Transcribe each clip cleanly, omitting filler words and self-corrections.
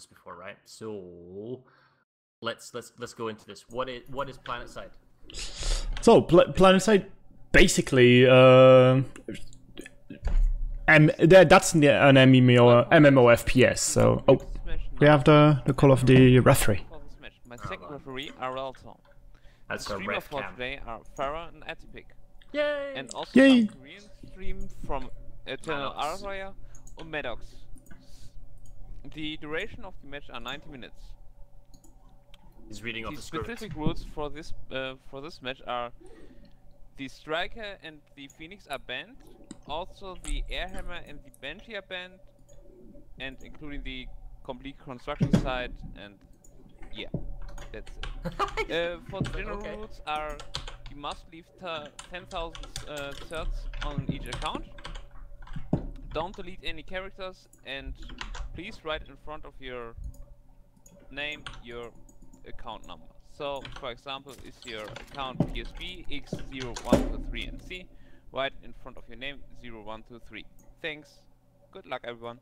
this before, right? So let's go into this. What is PlanetSide? So PlanetSide basically that's an MMO FPS. So we have the call of the referee. My second referee are Relton. That's The a streamer ref for cam. today are Farah and Atypick. Yay! And also Yay! some Korean stream from Eternal Arraya or Maddox. The duration of the match are 90 minutes. He's reading off The the script. specific rules for this match are: the Striker and the Phoenix are banned. Also, the Airhammer and the Banshee are banned, and including the complete construction site. And yeah, that's it. For the general rules are: you must leave 10,000 certs on each account. Don't delete any characters, and please write in front of your name your account number. So, for example, is your account PSB X0123NC? Write in front of your name 0123. Thanks. Good luck, everyone.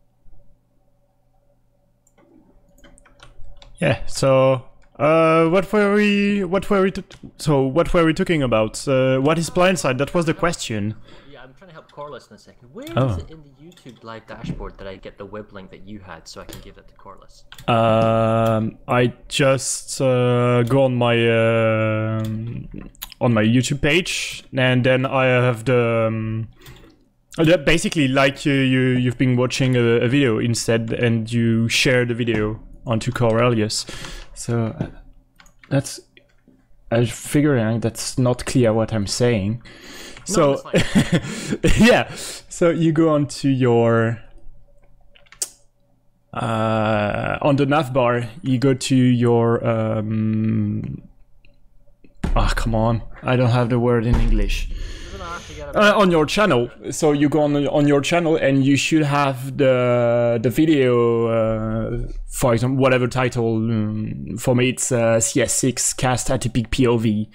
Yeah. So what were we talking about? What is PlanetSide? That was the question. Yeah, I'm trying to help Corliss in a second. Where is it in the YouTube live dashboard that I get the web link that you had so I can give it to Corliss? I just go on my YouTube page, and then I have the basically like you've been watching a video instead, and you share the video onto Corelius. So I'm figuring that's not clear what I'm saying. So yeah, so you go onto your on the navbar, you go to your come on, I don't have the word in English. On your channel. So you go on your channel, and you should have the video, for example, whatever title. For me, it's CS6 cast Atypick POV,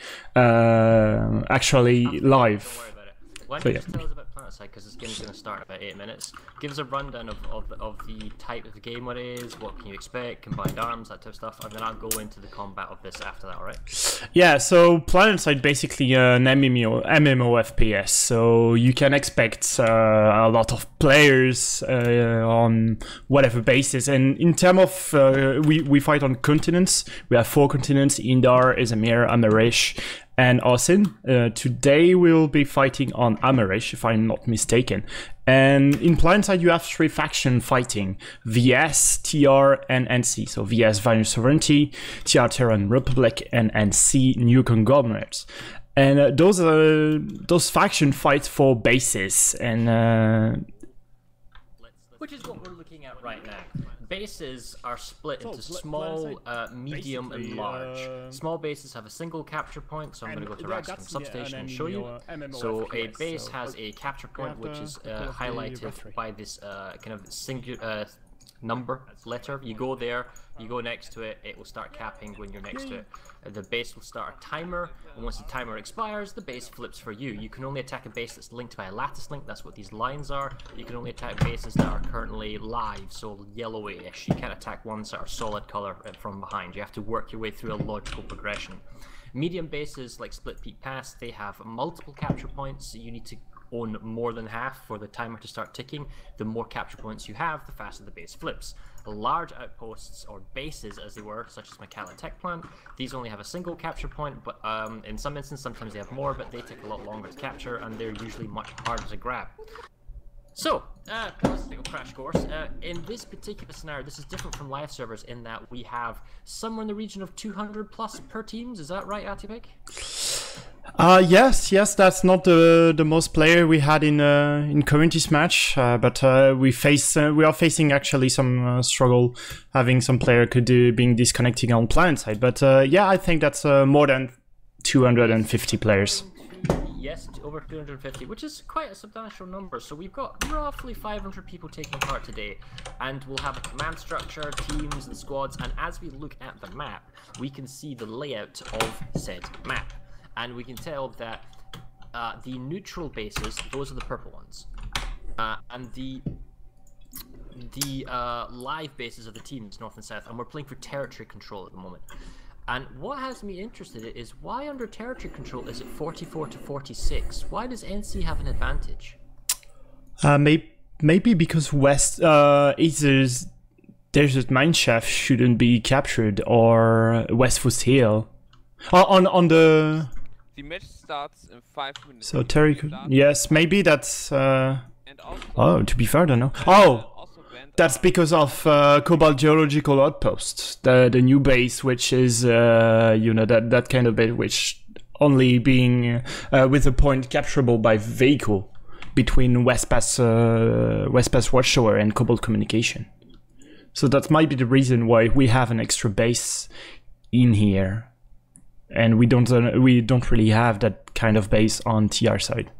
actually live. Don't worry about it. Why don't you just tell us about PlanetSide, because this game's going to start in about 8 minutes. Give us a rundown of the type of the game, what it is, what can you expect, combined arms, that type of stuff, and then I'll go into the combat of this after that, alright? Yeah, so PlanetSide basically an MMO FPS, so you can expect a lot of players on whatever basis. And in terms of, we fight on continents. We have 4 continents: Indar, Izmir, Amerish, and Osin. Today we'll be fighting on Amerish, if I'm not mistaken. And in PlanetSide you have 3 factions fighting: VS, TR, and NC. So VS, Violent Sovereignty; TR, Terran Republic; and NC, New Conglomerates. And those factions fight for bases, and which is what we're looking at right now. Bases are split into small, medium, and large. Small bases have a single capture point, so I'm going to go to Raxton Substation and show you. So a base has a capture point, which is highlighted by this kind of singular number letter. You go there, you go next to it, it will start capping when you're next to it. The base will start a timer, and once the timer expires, the base flips for you. You can only attack a base that's linked by a lattice link. That's what these lines are. You can only attack bases that are currently live, so yellowish. You can't attack ones that are solid color from behind. You have to work your way through a logical progression. Medium bases like Split Peak Pass, they have multiple capture points, so you need to own more than half for the timer to start ticking. The more capture points you have, the faster the base flips. Large outposts, or bases as they were, such as my Tech plant, these only have a single capture point, but in some instances sometimes they have more, but they take a lot longer to capture, and they're usually much harder to grab. So, let's take a crash course. In this particular scenario, this is different from live servers in that we have somewhere in the region of 200 plus per teams. Is that right, Atypick? Yes, that's not the most player we had in community's match, but we are facing actually some struggle, having some player being disconnecting on PlanetSide. But yeah, I think that's more than 250 players. Yes, over 250, which is quite a substantial number. So we've got roughly 500 people taking part today, and we'll have a command structure, teams, and squads. And as we look at the map, we can see the layout of said map. And we can tell that the neutral bases, those are the purple ones. And the the live bases of the teams, north and south, and we're playing for territory control at the moment. And what has me interested is why under territory control is it 44 to 46? Why does NC have an advantage? Maybe because West either Desert Mineshaft shouldn't be captured or West Foot Hill. On the match starts in 5 minutes. So yes, maybe that's. And also, to be fair, I don't know. Oh. That's because of Cobalt Geological Outpost, the new base, which is that kind of base, which only being with a point capturable by vehicle between West Pass Watchtower and Cobalt Communication. So that might be the reason why we have an extra base in here, and we don't really have that kind of base on TR side.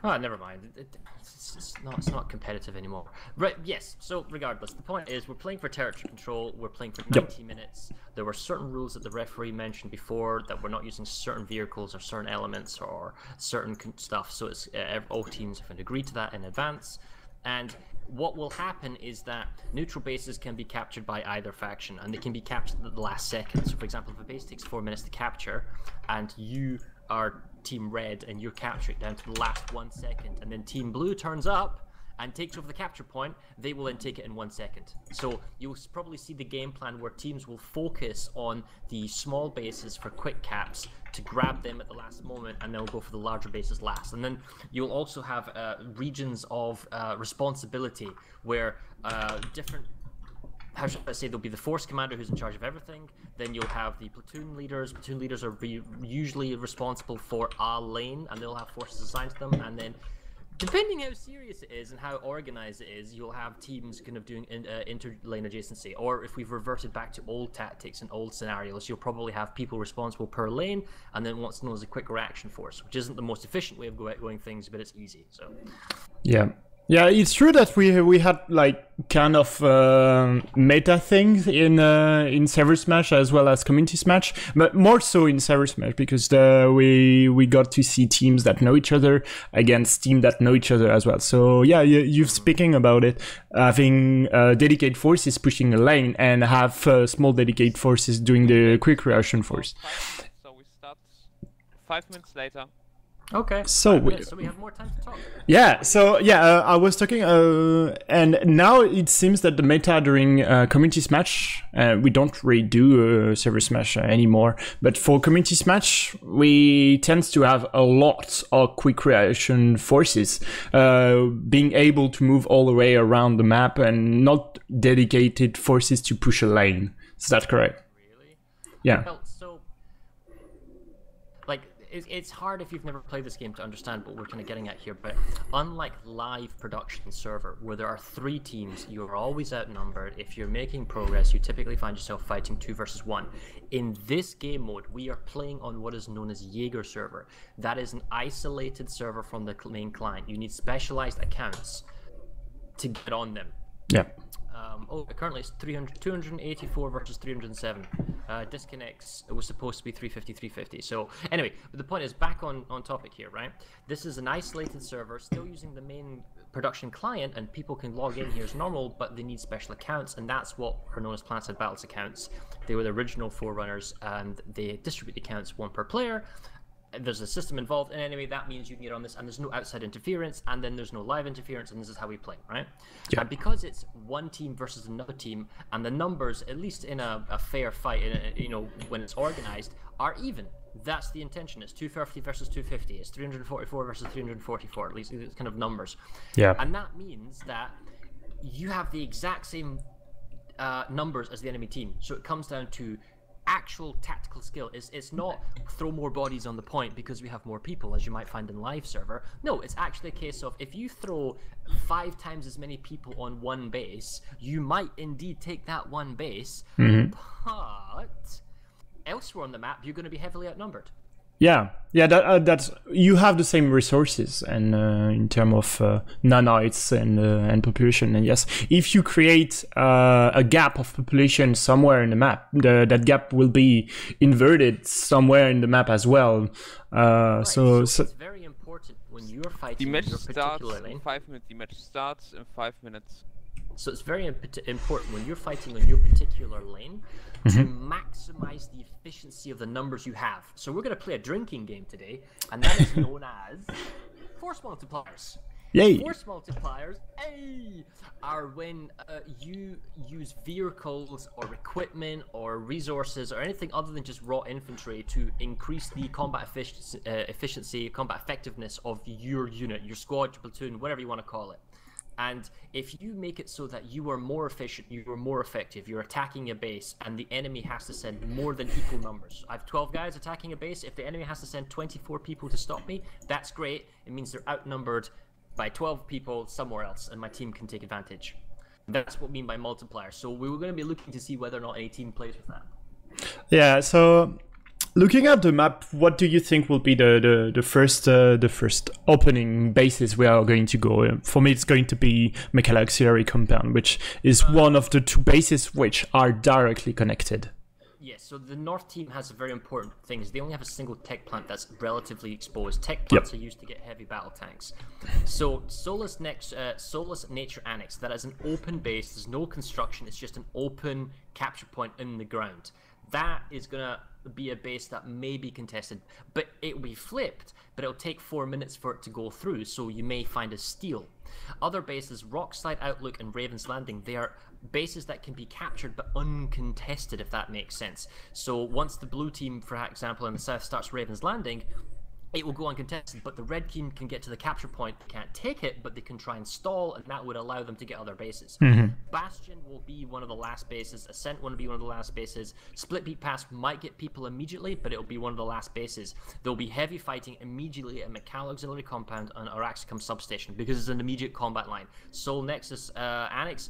Oh, never mind. It's not competitive anymore. Right, yes. So regardless, the point is we're playing for territory control. We're playing for 90 minutes. There were certain rules that the referee mentioned before that we're not using certain vehicles or certain elements or certain stuff. So it's all teams have agreed to that in advance. And what will happen is that neutral bases can be captured by either faction, and they can be captured at the last second. So for example, if a base takes 4 minutes to capture and you are Team Red and you're capturing down to the last 1 second, and then Team Blue turns up and takes over the capture point, they will then take it in 1 second. So you'll probably see the game plan where teams will focus on the small bases for quick caps to grab them at the last moment, and they'll go for the larger bases last. And then you'll also have regions of responsibility where different, how should I say, there'll be the force commander who's in charge of everything. Then you'll have the platoon leaders. Platoon leaders are usually responsible for a lane, and they'll have forces assigned to them. And then, depending how serious it is and how organized it is, you'll have teams kind of doing inter-lane adjacency. Or if we've reverted back to old tactics and old scenarios, you'll probably have people responsible per lane, and then what's known as a quick reaction force, which isn't the most efficient way of going things, but it's easy. So, yeah. Yeah, it's true that we had like kind of meta things in Server Smash as well as Community Smash, but more so in Server Smash because we got to see teams that know each other against teams that know each other as well. So yeah, you're speaking about it, having dedicated forces pushing a lane and have small dedicated forces doing the quick reaction force. So we start 5 minutes later. Okay. So we have more time to talk. Yeah. So yeah, I was talking, and now it seems that the meta during Community Smash, we don't really do Server Smash anymore. But for Community Smash, we tend to have a lot of quick reaction forces, being able to move all the way around the map and not dedicated forces to push a lane. Is that correct? Really? Yeah. Well, so, like, it's hard if you've never played this game to understand what we're kind of getting at here, but unlike live production server, where there are 3 teams, you're always outnumbered. If you're making progress, you typically find yourself fighting 2 versus 1. In this game mode, we are playing on what is known as Jaeger server. That is an isolated server from the main client. You need specialized accounts to get on them. Yeah. Currently it's 284 versus 307. Disconnects, it was supposed to be 350, 350. So anyway, but the point is, back on topic here, right? This is an isolated server, still using the main production client, and people can log in here as normal, but they need special accounts, and that's what are known as Planetside Battles accounts. They were the original Forerunners, and they distribute the accounts 1 per player. There's a system involved, and anyway, that means you can get on this, and there's no outside interference, and then there's no live interference, and this is how we play, right? Yeah. And because it's one team versus another team, and the numbers, at least in a fair fight, when it's organized, are even. That's the intention. It's 250 versus 250. It's 344 versus 344. At least it's kind of numbers. Yeah. And that means that you have the exact same numbers as the enemy team. So it comes down to actual tactical skill. It's not throw more bodies on the point because we have more people, as you might find in live server. No, it's actually a case of if you throw 5 times as many people on one base, you might indeed take that one base, but elsewhere on the map you're going to be heavily outnumbered. Yeah, that's you have the same resources, and in terms of nanites and population, and yes, if you create a gap of population somewhere in the map, that gap will be inverted somewhere in the map as well. Right. So it's very important when when you're fighting the match in your particular starts lane. in 5 minutes. The match starts in 5 minutes. So it's very important when you're fighting on your particular lane to maximize the efficiency of the numbers you have. So we're going to play a drinking game today, and that is known as force multipliers. Yay! Force multipliers, are when you use vehicles or equipment or resources or anything other than just raw infantry to increase the combat efficiency, combat effectiveness of your unit, your squad, your platoon, whatever you want to call it. And if you make it so that you are more efficient, you are more effective, you're attacking a base, and the enemy has to send more than equal numbers. I have 12 guys attacking a base. If the enemy has to send 24 people to stop me, that's great. It means they're outnumbered by 12 people somewhere else, and my team can take advantage. That's what we mean by multiplier. So we were going to be looking to see whether or not any team plays with that. Yeah, so looking at the map, what do you think will be the first opening bases we are going to go? For me, it's going to be Mechanical Auxiliary Compound, which is one of the two bases which are directly connected. Yes, so the North team has a very important thing. Is they only have a single tech plant that's relatively exposed. Tech plants are used to get heavy battle tanks. So Solus Nature Annex, that is an open base. There's no construction. It's just an open capture point in the ground. That is going to be a base that may be contested, but it will be flipped, but it'll take 4 minutes for it to go through, so you may find a steal. Other bases, Rockslide Outlook and Raven's Landing, they are bases that can be captured but uncontested, if that makes sense. So once the blue team, for example, in the south starts Raven's Landing, it will go uncontested, but the red team can get to the capture point. They can't take it, but they can try and stall, and that would allow them to get other bases. Bastion will be one of the last bases. Ascent will be one of the last bases. Split Peak Pass might get people immediately, but it'll be one of the last bases. There'll be heavy fighting immediately at Mechanical Auxiliary Compound and Araxicum Substation, because it's an immediate combat line. Soul Nexus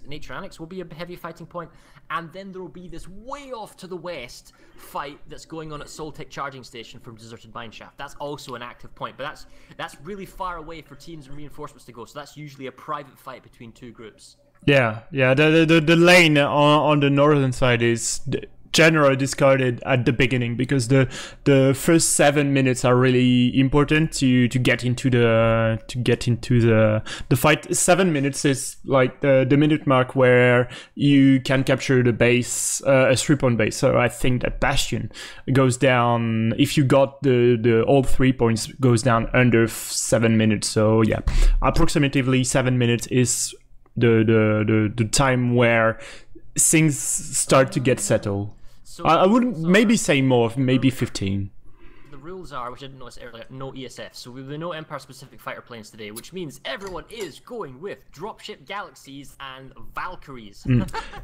Nature Annex will be a heavy fighting point, and then there will be this way off to the west fight that's going on at Soltech Charging Station from Deserted Mineshaft. That's also an active point, but that's really far away for teams and reinforcements to go, so that's usually a private fight between two groups. Yeah, the lane on the northern side is generally discarded at the beginning, because the first 7 minutes are really important to get into the fight. 7 minutes is like the minute mark where you can capture the base, a 3-point base. So I think that Bastion goes down, if you got the all 3 points, goes down under 7 minutes. So yeah, approximately 7 minutes is the time where things start to get settled. So I wouldn't maybe say more, maybe 15. The rules are, which I didn't notice earlier, no ESF. So we have no Empire-specific fighter planes today, which means everyone is going with Dropship Galaxies and Valkyries.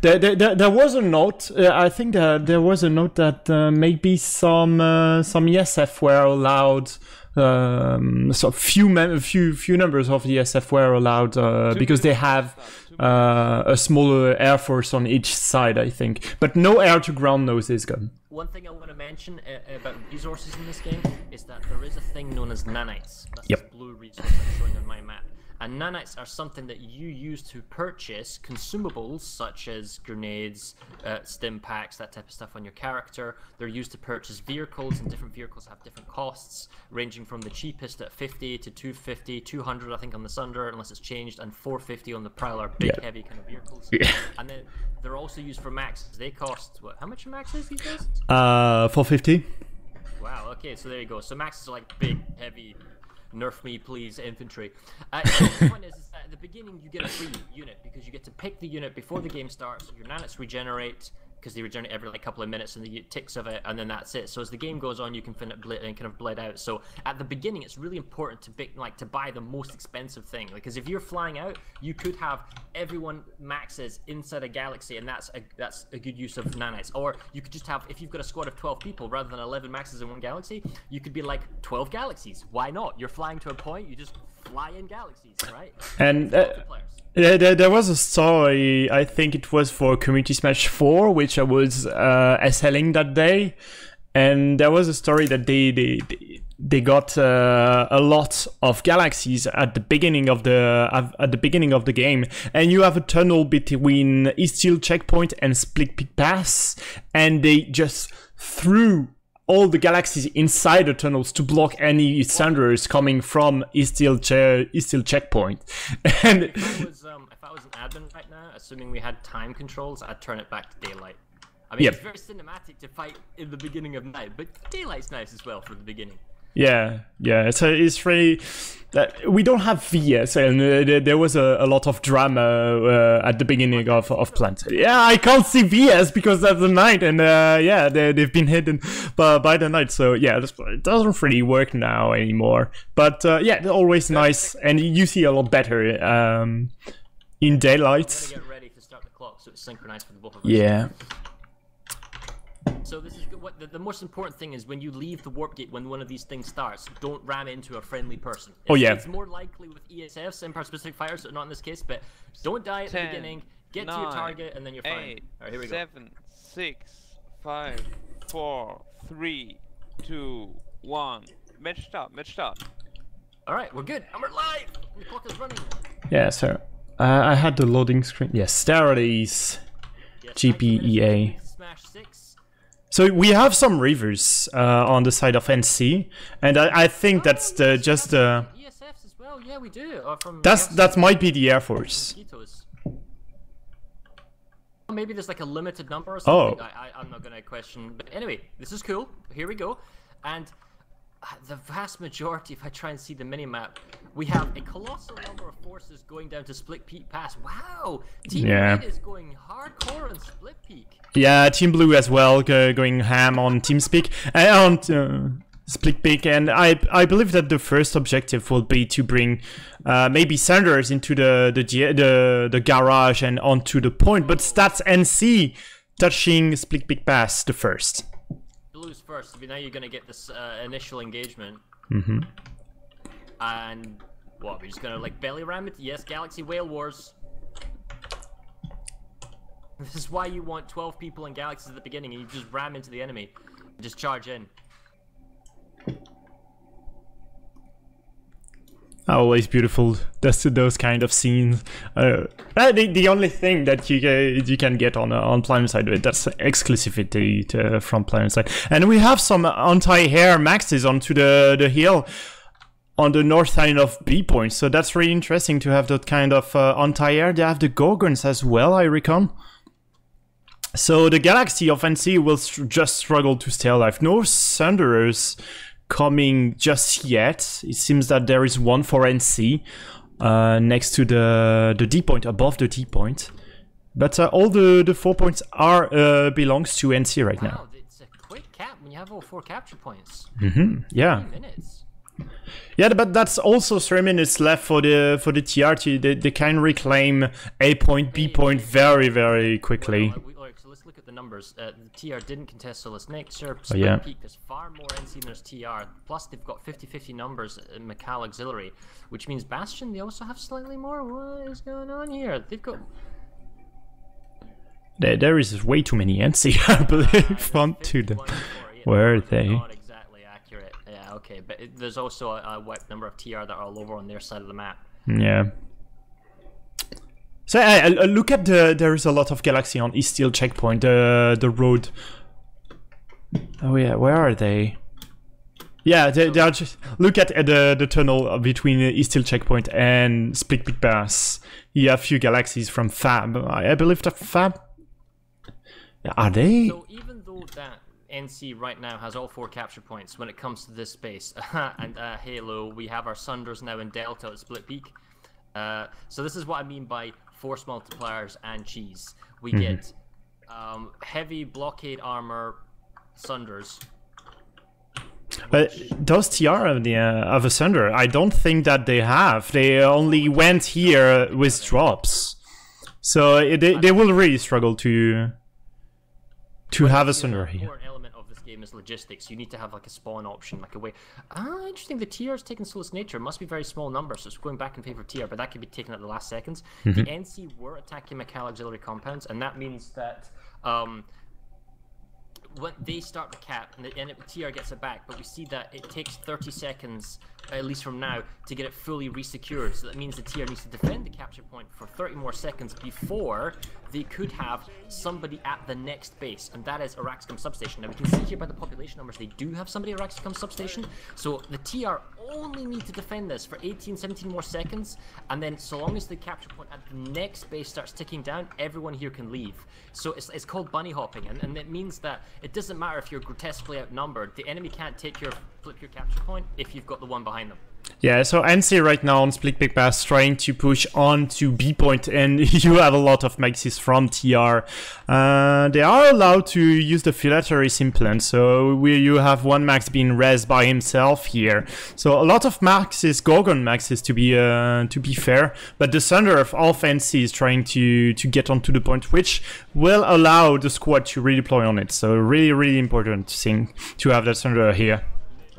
There was a note. I think there was a note that maybe some ESF were allowed. So few numbers of the ESF were allowed because they have a smaller air force on each side, I think, but no air to ground noses gun. One thing I want to mention about resources in this game is that there is a thing known as nanites. That's this blue resource I'm showing on my map. And nanites are something that you use to purchase consumables such as grenades, stim packs, that type of stuff on your character. They're used to purchase vehicles, and different vehicles have different costs, ranging from the cheapest at 50 to 250, 200 I think on the Sunder, unless it's changed, and 450 on the Prowler, big heavy kind of vehicles. And then they're also used for maxes. They cost, what, how much are maxes these days? 450. Wow, okay, so there you go. So maxes are like big, heavy, nerf me please infantry. The point is that at the beginning you get a free unit, because you get to pick the unit before the game starts. Your nanites regenerate, because they regenerate every like couple of minutes, and the ticks of it, and then that's it. So as the game goes on, you can kind of bled out. So at the beginning, it's really important to buy the most expensive thing, because if you're flying out, you could have everyone maxes inside a galaxy, and that's a good use of nanites. Or you could just have, if you've got a squad of 12 people rather than 11 maxes in one galaxy, you could be like 12 galaxies. Why not? You're flying to a point, you just fly in galaxies, right? And there was a story, I think it was for Community Smash 4, which I was SLing that day, and there was a story that they got a lot of galaxies at the beginning of the game, and you have a tunnel between East Hill Checkpoint and Split Peak Pass, and they just threw all the galaxies inside the tunnels to block any Sunderers coming from East Steel checkpoint. And if I was an admin right now, assuming we had time controls, I'd turn it back to daylight. I mean, it's very cinematic to fight in the beginning of night, but daylight's nice as well for the beginning. Yeah, it's really that we don't have VS, and there was a lot of drama at the beginning of Planet. Yeah, I can't see VS because of the night, and yeah, they've been hidden by the night. So yeah, it doesn't really work now anymore. But yeah, always nice, and you see a lot better in daylight. I'm gonna get ready to start the clock so it's synchronized for the both of us. Yeah. So this is what the most important thing is: when you leave the warp gate, when one of these things starts, don't ram into a friendly person. It's more likely with ESFs, Empire Specific Fighters, not in this case, but don't die at the beginning. Get to your target, and then you're fine. All right, here we go. 7, 6, 5, 4, 3, 2, 1. Match start. Match start. All right, we're good. And we're live. The clock is running. Yeah, so I had the loading screen. Yes, there it is. Yes, GPEA. Smash 6. So we have some rivers on the side of NC, and I think that's just the ESFs as well. Yeah, we do. that might be the Air Force. Maybe there's like a limited number or something. Oh. I'm not gonna question. But anyway, this is cool. Here we go. And the vast majority, if I try and see the minimap, we have a colossal number of forces going down to Split Peak Pass. Wow! Team Red is going hardcore on Split Peak. Yeah, Team Blue as well, going ham on TeamSpeak and on Split Peak, and I believe that the first objective will be to bring maybe Sanders into the garage and onto the point, but that's NC touching Split Peak Pass the first. Blue's first. Now you're gonna get this initial engagement. Mm-hmm. And what? We're just gonna like belly ram it? Yes, Galaxy Whale Wars. This is why you want 12 people in galaxies at the beginning, and you just ram into the enemy and just charge in. Always beautiful. Those kind of scenes. The only thing that you can get on PlanetSide, that's exclusivity from PlanetSide. And we have some anti-air maxes onto the hill on the north side of B point. So that's really interesting to have that kind of anti-air. They have the Gorgons as well, I reckon. So the galaxy of NC will just struggle to stay alive. No Thunderers coming just yet. It seems that there is one for NC next to the D point, above the D point. But all the 4 points are belongs to NC right now. Wow, it's a quick cap when you have all 4 capture points. Mm-hmm. Yeah. 3 minutes. Yeah, but that's also 3 minutes left for the TRT. They can reclaim A point, B point very, very quickly. Well, so let's look at the numbers. The TR didn't contest Solus Nick. Sure, Split Peak is far more NC than there's TR. Plus, they've got 50-50 numbers in Macau Auxiliary, which means Bastion, they also have slightly more. What is going on here? They've got... There is way too many NC, I believe, onto them. Where are they? Not exactly accurate. Yeah, okay, but there's also a wiped number of TR that are all over on their side of the map. Yeah. So look at there is a lot of galaxy on East Steel checkpoint, the road. Oh yeah, where are they? Yeah, they are just look at the tunnel between East Steel checkpoint and Split Peak Pass. You have few galaxies from Fab. I believe that Fab. Are they? So even though that NC right now has all 4 capture points when it comes to this space, and Halo, we have our Sunders now in Delta at Split Peak. So this is what I mean by force multipliers and cheese. We get heavy blockade armor Sunders. But those TR of a Sunder, I don't think that they have. They only went here with drops. So they will really struggle to have a Sunder here. The important element of this game is logistics. You need to have like a spawn option, like a way. Interesting. The TR's taken Solus Nature. It must be very small numbers, so it's going back in favor of TR, but that could be taken at the last seconds. The NC were attacking Macau Auxiliary compounds, and that means that when they start the cap and the TR gets it back, but we see that it takes 30 seconds, at least from now, to get it fully resecured. So that means the TR needs to defend the capture point for 30 more seconds before they could have somebody at the next base, and that is Araxicum Substation. Now we can see here by the population numbers, they do have somebody at Araxicum Substation, so the TR only need to defend this for 18, 17 more seconds, and then so long as the capture point at the next base starts ticking down, everyone here can leave. So it's called bunny hopping, and it means that it doesn't matter if you're grotesquely outnumbered, the enemy can't flip your capture point if you've got the one behind them. Yeah, so NC right now on Split Pick Pass trying to push on to B point, and you have a lot of maxes from TR. They are allowed to use the Phylacteries implant, so you have one max being res by himself here. So a lot of maxes, Gorgon maxes to be fair, but the Thunder of NC is trying to get onto the point, which will allow the squad to redeploy on it. So really important thing to have that Thunder here.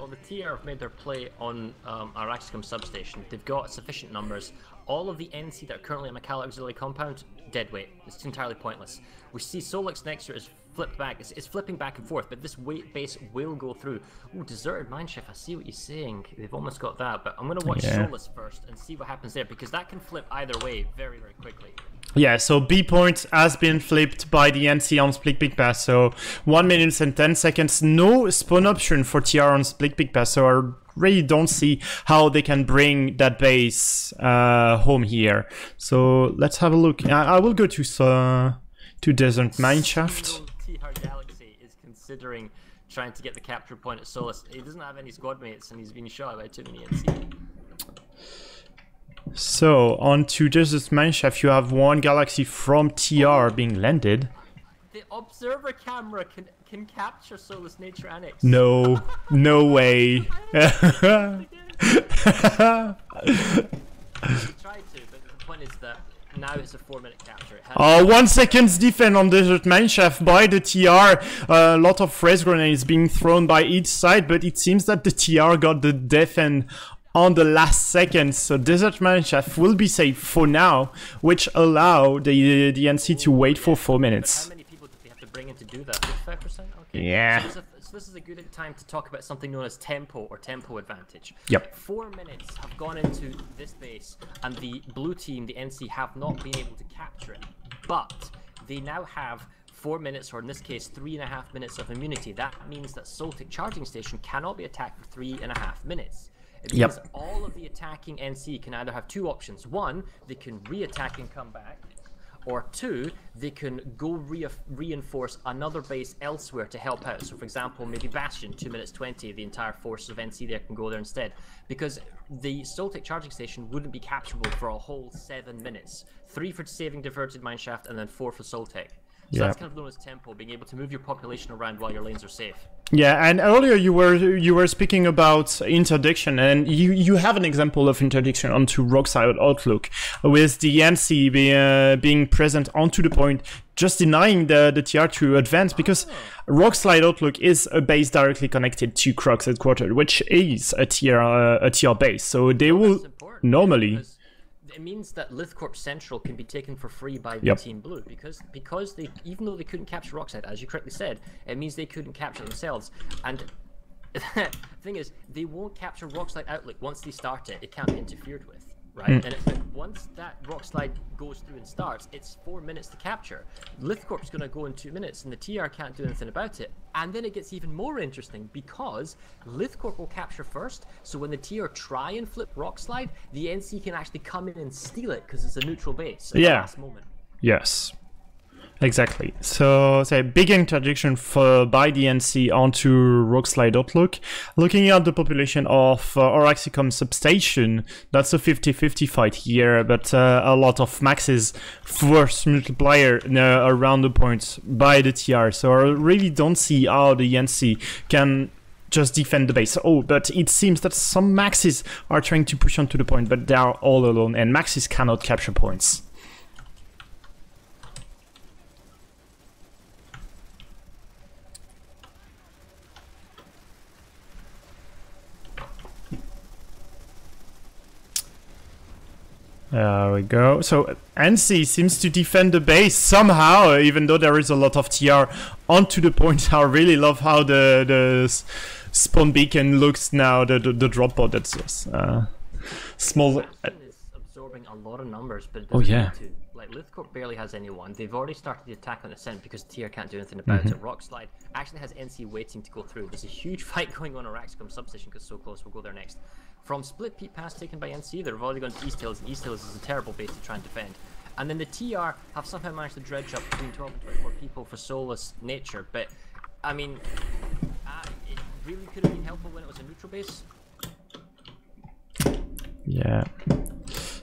The TR have made their play on Araxicum Substation. They've got sufficient numbers. All of the NC that are currently on Macalla Auxiliary Compound, dead weight. It's entirely pointless. We see Solix next year is flipped back. It's flipping back and forth, but this weight base will go through. Ooh, Deserted Mineshaft, I see what you're saying. They've almost got that, but I'm going to watch Solus first and see what happens there, because that can flip either way very quickly. Yeah, so B point has been flipped by the NC on Split Pick Pass, so 1 minute and 10 seconds. No spawn option for TR on Split Pick Pass, so I really don't see how they can bring that base home here. So let's have a look. I will go to Desert Mineshaft. TR Galaxy is considering trying to get the capture point at Solus. He doesn't have any squad mates and he's been shot by too many NC. So, on to Desert Mineshaft, you have one Galaxy from TR being landed. The observer camera can capture Solus Nature Annex. No, no way. He tried to, but the point is that now it's a 4-minute capture. 1 second's defense on Desert Mineshaft by the TR. A lot of phrase grenades being thrown by each side, but it seems that the TR got the defense on the last second, so Desert Mineshaft will be safe for now, which allow the NC to wait for 4 minutes. How many people do they have to bring in to do that? 55%? Okay. Yeah. So this is a good time to talk about something known as tempo or tempo advantage. Yep. 4 minutes have gone into this base, and the blue team, the NC, have not been able to capture it, but they now have 4 minutes, or in this case 3.5 minutes of immunity. That means that Soltic Charging Station cannot be attacked for 3.5 minutes. It means all of the attacking NC can either have two options. One, they can re-attack and come back, or two, they can go reinforce another base elsewhere to help out. So for example, maybe Bastion, 2 minutes 20, the entire force of NC there can go there instead. Because the Soltic Charging Station wouldn't be capturable for a whole 7 minutes. 3 for saving Diverted Mineshaft, and then 4 for Soltic. So that's kind of known as tempo, being able to move your population around while your lanes are safe. Yeah, and earlier you were speaking about interdiction, and you have an example of interdiction onto Rockside Outlook, with the NC being present onto the point, just denying the TR to advance, because Rockslide Outlook is a base directly connected to Croc's headquarters, which is a TR base, so they will normally... It means that Lithcorp Central can be taken for free by the Team Blue, because they, even though they couldn't capture Rockside, as you correctly said, it means they couldn't capture themselves. And the thing is, they won't capture Rockslide Outlook once they start it. It can't be interfered with, right? And once that Rockslide goes through and starts, it's 4 minutes to capture. Lithcorp's going to go in 2 minutes, and the TR can't do anything about it. And then it gets even more interesting, because Lithcorp will capture first, so when the TR try and flip Rockslide, the NC can actually come in and steal it, because it's a neutral base at the last moment. Yes. Exactly. So, say big interdiction by the NC onto Rockslide Outlook. Looking at the population of Araxicum Substation, that's a 50-50 fight here, but a lot of maxes force multiplier around the points by the TR. So I really don't see how the NC can just defend the base. Oh, but it seems that some maxes are trying to push onto the point, but they are all alone, and maxes cannot capture points. There we go. So NC seems to defend the base somehow, even though there is a lot of TR onto the point. I really love how the spawn beacon looks now. The drop pod that's just small. Is absorbing a lot of numbers, but it oh yeah. Need to. Like Lithcorp barely has anyone. They've already started the attack on Ascent because TR can't do anything about it. Rockslide actually has NC waiting to go through. There's a huge fight going on Araxicum substation because so close. We'll go there next. From Split Peak Pass taken by NC, they've already gone to East Hills, and East Hills is a terrible base to try and defend. And then the TR have somehow managed to dredge up between 12 and 24 people for soulless nature. But I mean, it really could have been helpful when it was a neutral base. Yeah.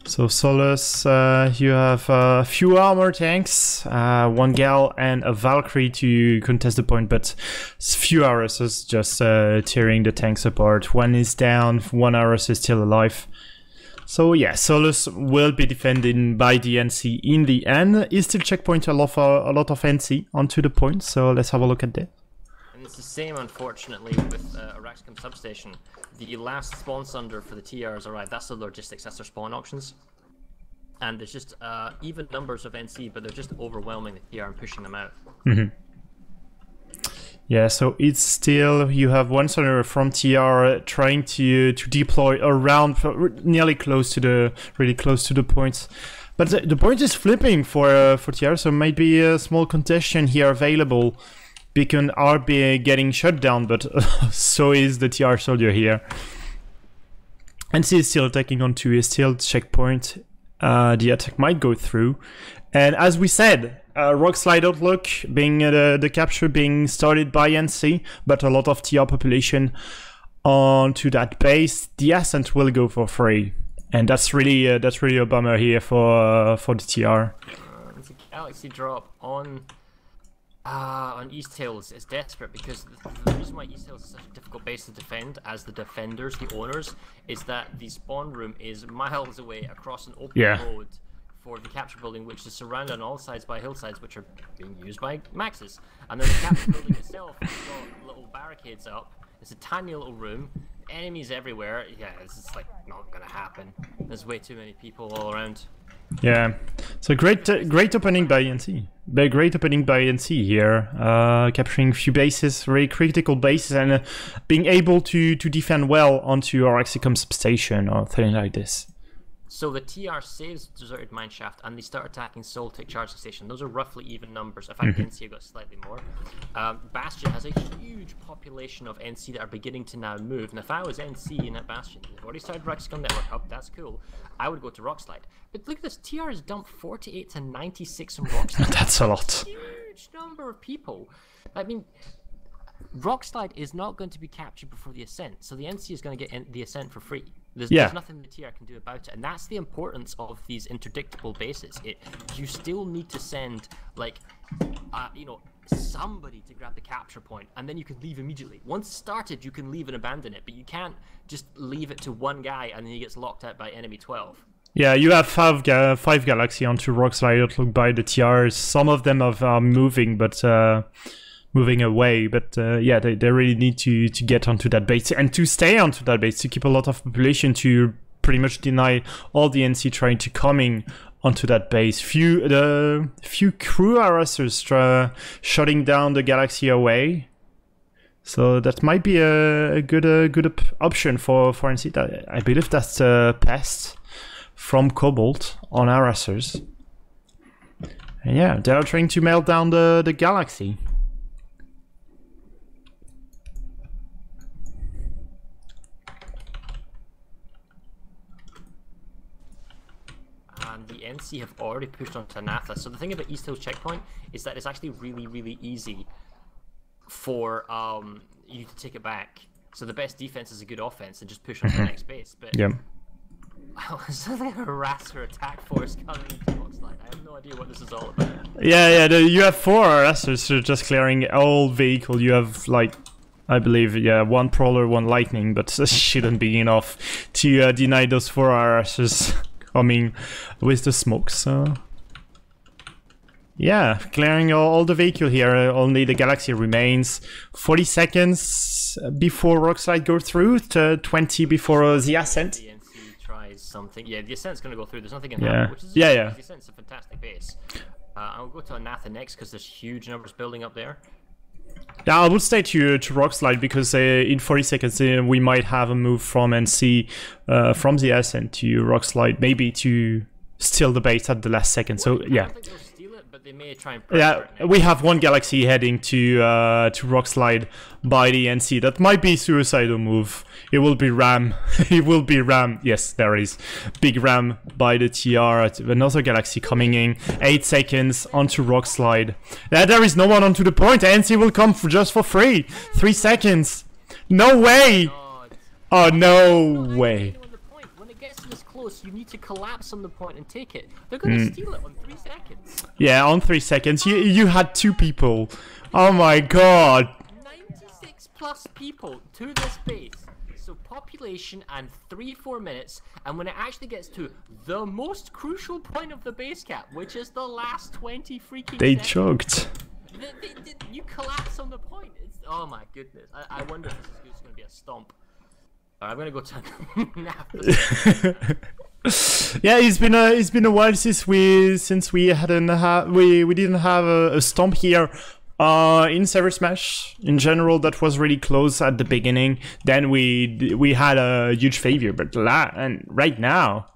So Solus, you have a few armor tanks, one Gal and a Valkyrie to contest the point, but few RSs just tearing the tanks apart. One is down, one RS is still alive. So yeah, Solus will be defended by the NC in the end. Is still checkpoint a lot of NC onto the point, so let's have a look at that. And it's the same, unfortunately, with Araxicum Substation. The last spawn sunder for the TRs arrived. That's the logistics, that's their spawn options. And there's just even numbers of NC, but they're just overwhelming the TR and pushing them out. Yeah, so it's still, you have one sunder from TR trying to deploy around, nearly close to the, really close to the points. But the point is flipping for TR, so might be a small contention here available. Beacon are getting shut down, but so is the TR soldier here. NC is still taking on 2, is still checkpoint. The attack might go through. And as we said, Rockslide Outlook being the capture being started by NC, but a lot of TR population onto that base. The Ascent will go for free. And that's really a bummer here for the TR. It's a Galaxy drop on East Hills. It's desperate because the reason why East Hills is such a difficult base to defend as the defenders, the owners, is that the spawn room is miles away across an open road for the capture building, which is surrounded on all sides by hillsides which are being used by Maxes. And then the capture building itself has got little barricades up. It's a tiny little room, enemies everywhere. Yeah, this is like not gonna happen. There's way too many people all around. Yeah, so great opening by NC. Great opening by NC here, capturing a few bases, very critical bases, and being able to defend well onto Araxicum substation or thing like this. So the TR saves Deserted Mineshaft and they start attacking Soltic Charging Station. Those are roughly even numbers. In fact, NC got slightly more. Bastion has a huge population of NC that are beginning to now move. And if I was NC in that Bastion, they've already started Araxicum Network up, that's cool. I would go to Rockslide. But look at this, TR has dumped 48 to 96 on Rockslide. That's a lot. Huge number of people. I mean, Rockslide is not going to be captured before the Ascent, so the NC is going to get the Ascent for free. There's nothing the TR can do about it, and that's the importance of these interdictable bases. You still need to send, like, somebody to grab the capture point, and then you can leave immediately. Once started, you can leave and abandon it, but you can't just leave it to one guy and then he gets locked out by enemy 12. Yeah, you have five Galaxy onto Rockslide Outlook by the TRs. Some of them are moving, but moving away, but yeah, they really need to get onto that base and to stay onto that base, to keep a lot of population, to pretty much deny all the NC trying to coming onto that base. Few crew harassers shutting down the Galaxy away, so that might be a good option for NC. I believe that's Pest from Cobalt on harassers. And yeah, they are trying to melt down the Galaxy. And the NC have already pushed on to Natha. So the thing about East Hills checkpoint is that it's actually really easy for you to take it back. So the best defense is a good offense and just push on to the next base. But yeah. Is there like a harasser attack force coming into Rockslide? I have no idea what this is all about. Yeah, you have 4 harassers, so just clearing all vehicle. You have, like, I believe, yeah, 1 Prowler, 1 Lightning, but this shouldn't be enough to deny those 4 harassers coming with the smoke, so... Yeah, clearing all the vehicle here, only the Galaxy remains. 40 seconds before Rockslide go through, to 20 before the Ascent. The NC tries something. Yeah, the Ascent's going to go through. There's nothing in Yeah. that, which is Yeah. The Ascent's a fantastic base. I'll go to Anatha next because there's huge numbers building up there. Yeah, I would stay to Rockslide because in 40 seconds we might have a move from NC from the Ascent to Rockslide, maybe to steal the base at the last second. So yeah. I don't think they'll steal it, but they may try and pressure it. We have one Galaxy heading to Rockslide by the NC. That might be suicidal move. It will be Ram. It will be Ram. Yes, there is. Big Ram by the TR. Another Galaxy coming in. 8 seconds onto Rockslide. There is no one onto the point. NC will come just for free. 3 seconds. No way. Oh, no way. When it gets this close, you need to collapse on the point and take it. They're going to steal it on 3 seconds. Yeah, on 3 seconds. You had 2 people. Oh my god. 96 plus people to this base. So population and 3-4 minutes, and when it actually gets to the most crucial point of the base cap, which is the last 20 freaking They seconds, choked. you collapse on the point. Oh my goodness. I wonder if this is going to be a stomp. I'm going to go to Yeah, it's been a while since we didn't have a stomp here. In Server Smash, in general, that was really close at the beginning. Then we had a huge favor, but right now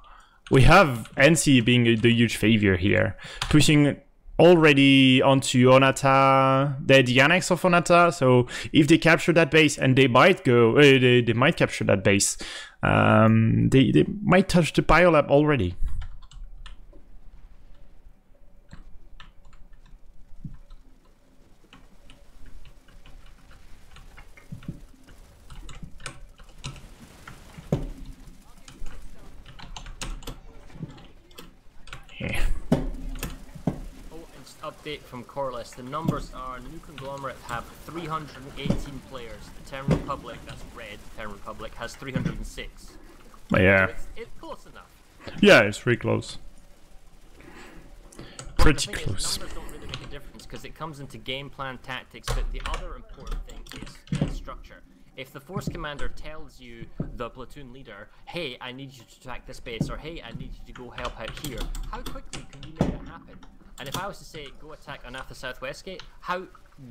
we have NC being the huge favor here, pushing already onto Onata, the annex of Onata. So if they capture that base, and they might go, they might capture that base, they might touch the biolab already. Yeah. Update from Corliss. The numbers are: New Conglomerate have 318 players. The Terran Republic, that's red, Terran Republic, has 306. Yeah. So it's close enough. Yeah, it's pretty close. Pretty close. close. Numbers don't really make a difference because it comes into game plan tactics, but the other important thing is structure. If the Force Commander tells you, the platoon leader, hey, I need you to attack this base, or hey, I need you to go help out here, how quickly can you make it happen? And if I was to say, go attack Anatha Southwest Gate, how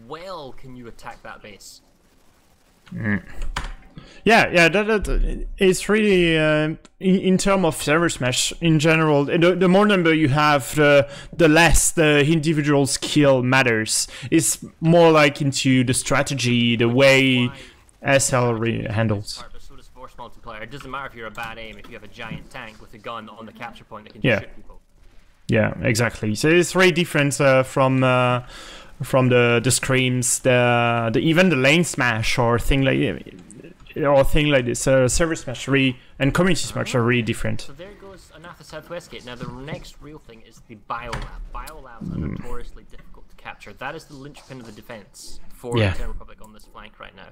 well can you attack that base? Yeah, that it's really in terms of Server Smash in general. The more number you have, the less the individual skill matters. It's more like into the strategy, the way SL handles. But so does Force Multiplier. It doesn't matter if you're a bad aim, if you have a giant tank with a gun on the capture point that can just shoot people. Yeah, exactly. So it's very different from the screams, even the lane smash or thing like this. Server Smash and Community Smash are really different. So there goes Anatha Southwest Gate. Now the next real thing is the Biolab. Biolabs are notoriously difficult to capture. That is the linchpin of the defense for the Terran Republic on this flank right now.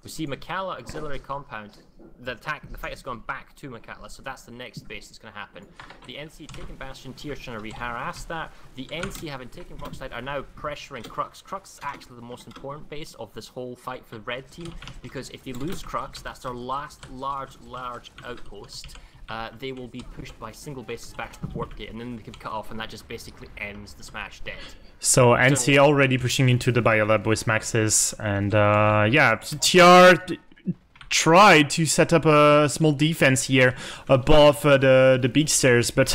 We see Makala Auxiliary Compound. The fight has gone back to Makala, so that's the next base that's going to happen. The NC taking Bastion, Tier trying to re-harass that. The NC, having taken Rockside, are now pressuring Crux. Crux is actually the most important base of this whole fight for the red team, because if they lose Crux, that's their last large outpost. They will be pushed by single bases back to the warp gate, and then they can cut off, and that just basically ends the Smash dead. So NC already pushing into the Biolab with Maxes, and yeah, TR tried to set up a small defense here above the big stairs, but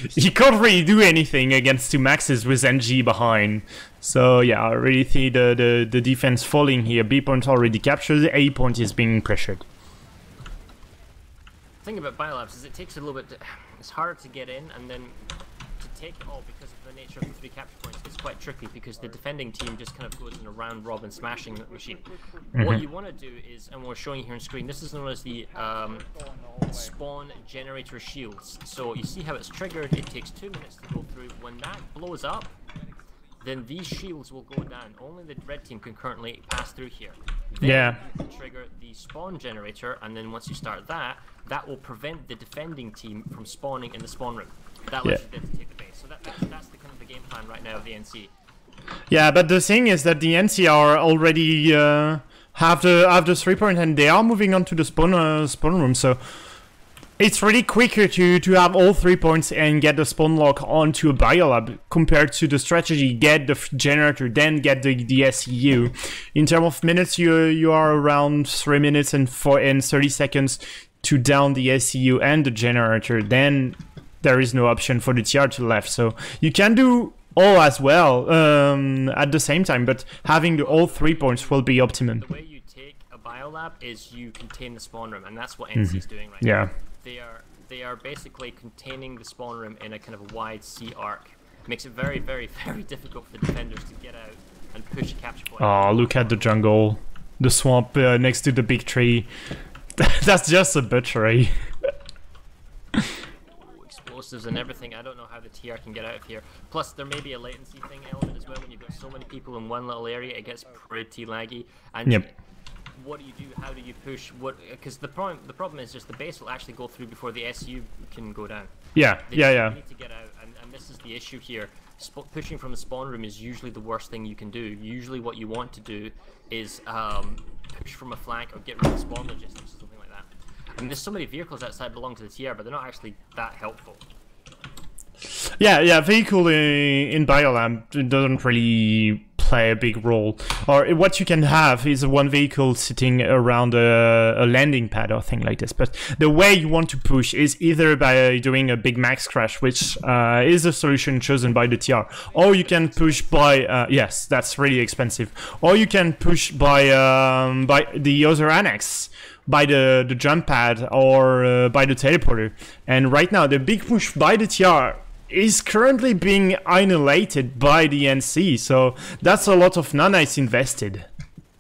he can't really do anything against 2 Maxes with NG behind. So yeah, I really see the defense falling here. B point already captured, A point is being pressured. The thing about Biolabs is it takes a little bit. It's harder to get in, and then to take it all because of the nature of the 3 capture points. It's quite tricky because the defending team just kind of goes in a round robin smashing machine. What you want to do is, and we're showing you here on screen, this is known as the spawn generator shields. So you see how it's triggered. It takes 2 minutes to go through. When that blows up, then these shields will go down. Only the red team can currently pass through here. Then you can trigger the spawn generator, and then once you start that will prevent the defending team from spawning in the spawn room. That lets you then take the base. So that's the kind of the game plan right now of the NC. Yeah, but the thing is that the NC are already have the 3 point, and they are moving on to the spawn room. So it's really quicker to have all 3 points and get the spawn lock onto a biolab compared to the strategy get the generator then get the SEU. In terms of minutes, you are around 3 minutes and 30 seconds to down the SEU and the generator. Then there is no option for the TR to left, so you can do all as well at the same time, but having all 3 points will be optimum. The way you take a biolab is you contain the spawn room, and that's what NC is doing right now. They are basically containing the spawn room in a kind of wide C arc. Makes it very, very, very difficult for the defenders to get out and push a capture point. Oh, look at the jungle, the swamp next to the big tree. That's just a butchery. Explosives and everything. I don't know how the TR can get out of here. Plus, there may be a latency thing element as well. When you've got so many people in one little area, it gets pretty laggy. And what do you do? How do you push? What? Because the problem is just the base will actually go through before the SU can go down. They need to get out, and this is the issue here. Pushing from the spawn room is usually the worst thing you can do. Usually, what you want to do is push from a flank or get rid of spawn logistics or something like that. And there's so many vehicles outside belong to the TR, but they're not actually that helpful. Yeah, vehicle in Biolab doesn't really play a big role. Or what you can have is one vehicle sitting around a landing pad or thing like this. But the way you want to push is either by doing a big max crash, which is a solution chosen by the TR, or you can push by yes, that's really expensive, or you can push by the other annex, by the jump pad or by the teleporter. And right now the big push by the TR is currently being annihilated by the NC, so that's a lot of nanites invested.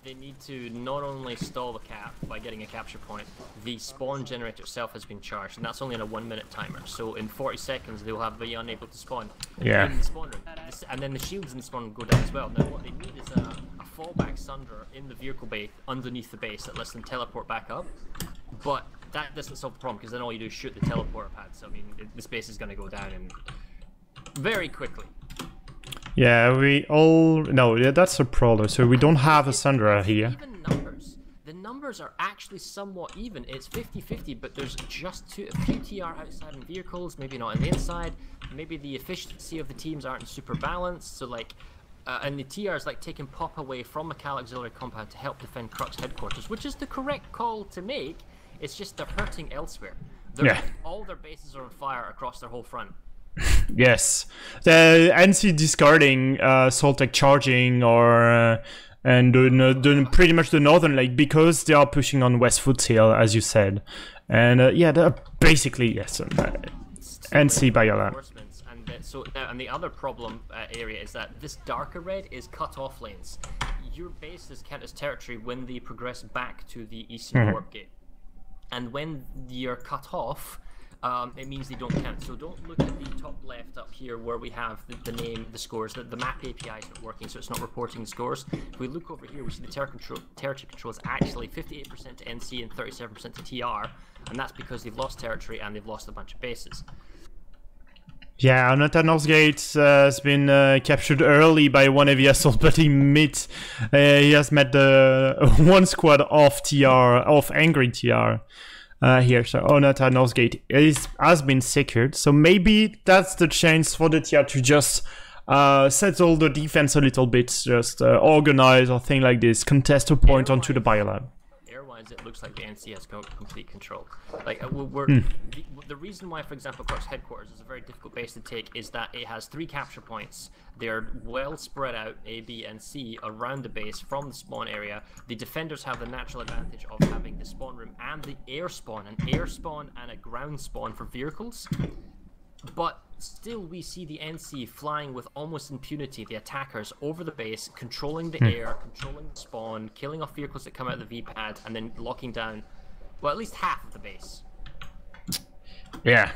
They need to not only stall the cap by getting a capture point, the spawn generator itself has been charged, and that's only on a 1 minute timer, so in 40 seconds they will have be unable to spawn in the spawn room. And then the shields in the spawn room go down as well. Now what they need is a fallback sunder in the vehicle bay underneath the base that lets them teleport back up, but that doesn't solve the problem, because then all you do is shoot the teleporter pad. So I mean, this base is going to go down and very quickly. Yeah, that's a problem. So we don't have a Sundra here. Even numbers. The numbers are actually somewhat even. It's 50-50, but there's just a few TR outside in vehicles, maybe not on the inside. Maybe the efficiency of the teams aren't super balanced. So like, and the TR is like taking pop away from the Cal Auxiliary compound to help defend Crux headquarters, which is the correct call to make. It's just they're hurting elsewhere. All their bases are on fire across their whole front. Yes, the NC discarding Soltec charging or pretty much the northern lake because they are pushing on West Foothill, as you said, and they're basically NC Biola. And the other problem area is that this darker red is cut off lanes. Your bases count as territory when they progress back to the eastern warp gate, and when you're cut off, it means they don't count. So don't look at the top left up here where we have the name, the scores. The map API is not working, so it's not reporting the scores. If we look over here, we see the territory control is actually 58% to NC and 37% to TR, and that's because they've lost territory and they've lost a bunch of bases. Yeah, Nota Northgate has been captured early by one heavy assault, but he has met the one squad of angry TR. Here, so Onata Northgate has been secured, so maybe that's the chance for the TR to just settle the defense a little bit, just organize or thing like this, contest a point onto the biolab. Airwise, it looks like the NC has got complete control. Like the reason why, for example, Crux headquarters is a very difficult base to take is that it has 3 capture points. They're well spread out, A, B, and C, around the base from the spawn area. The defenders have the natural advantage of having the spawn room and the air spawn, and a ground spawn for vehicles. But still, we see the NC flying with almost impunity, the attackers over the base, controlling the air, controlling the spawn, killing off vehicles that come out of the V-pad, and then locking down, well, at least half of the base. Yeah,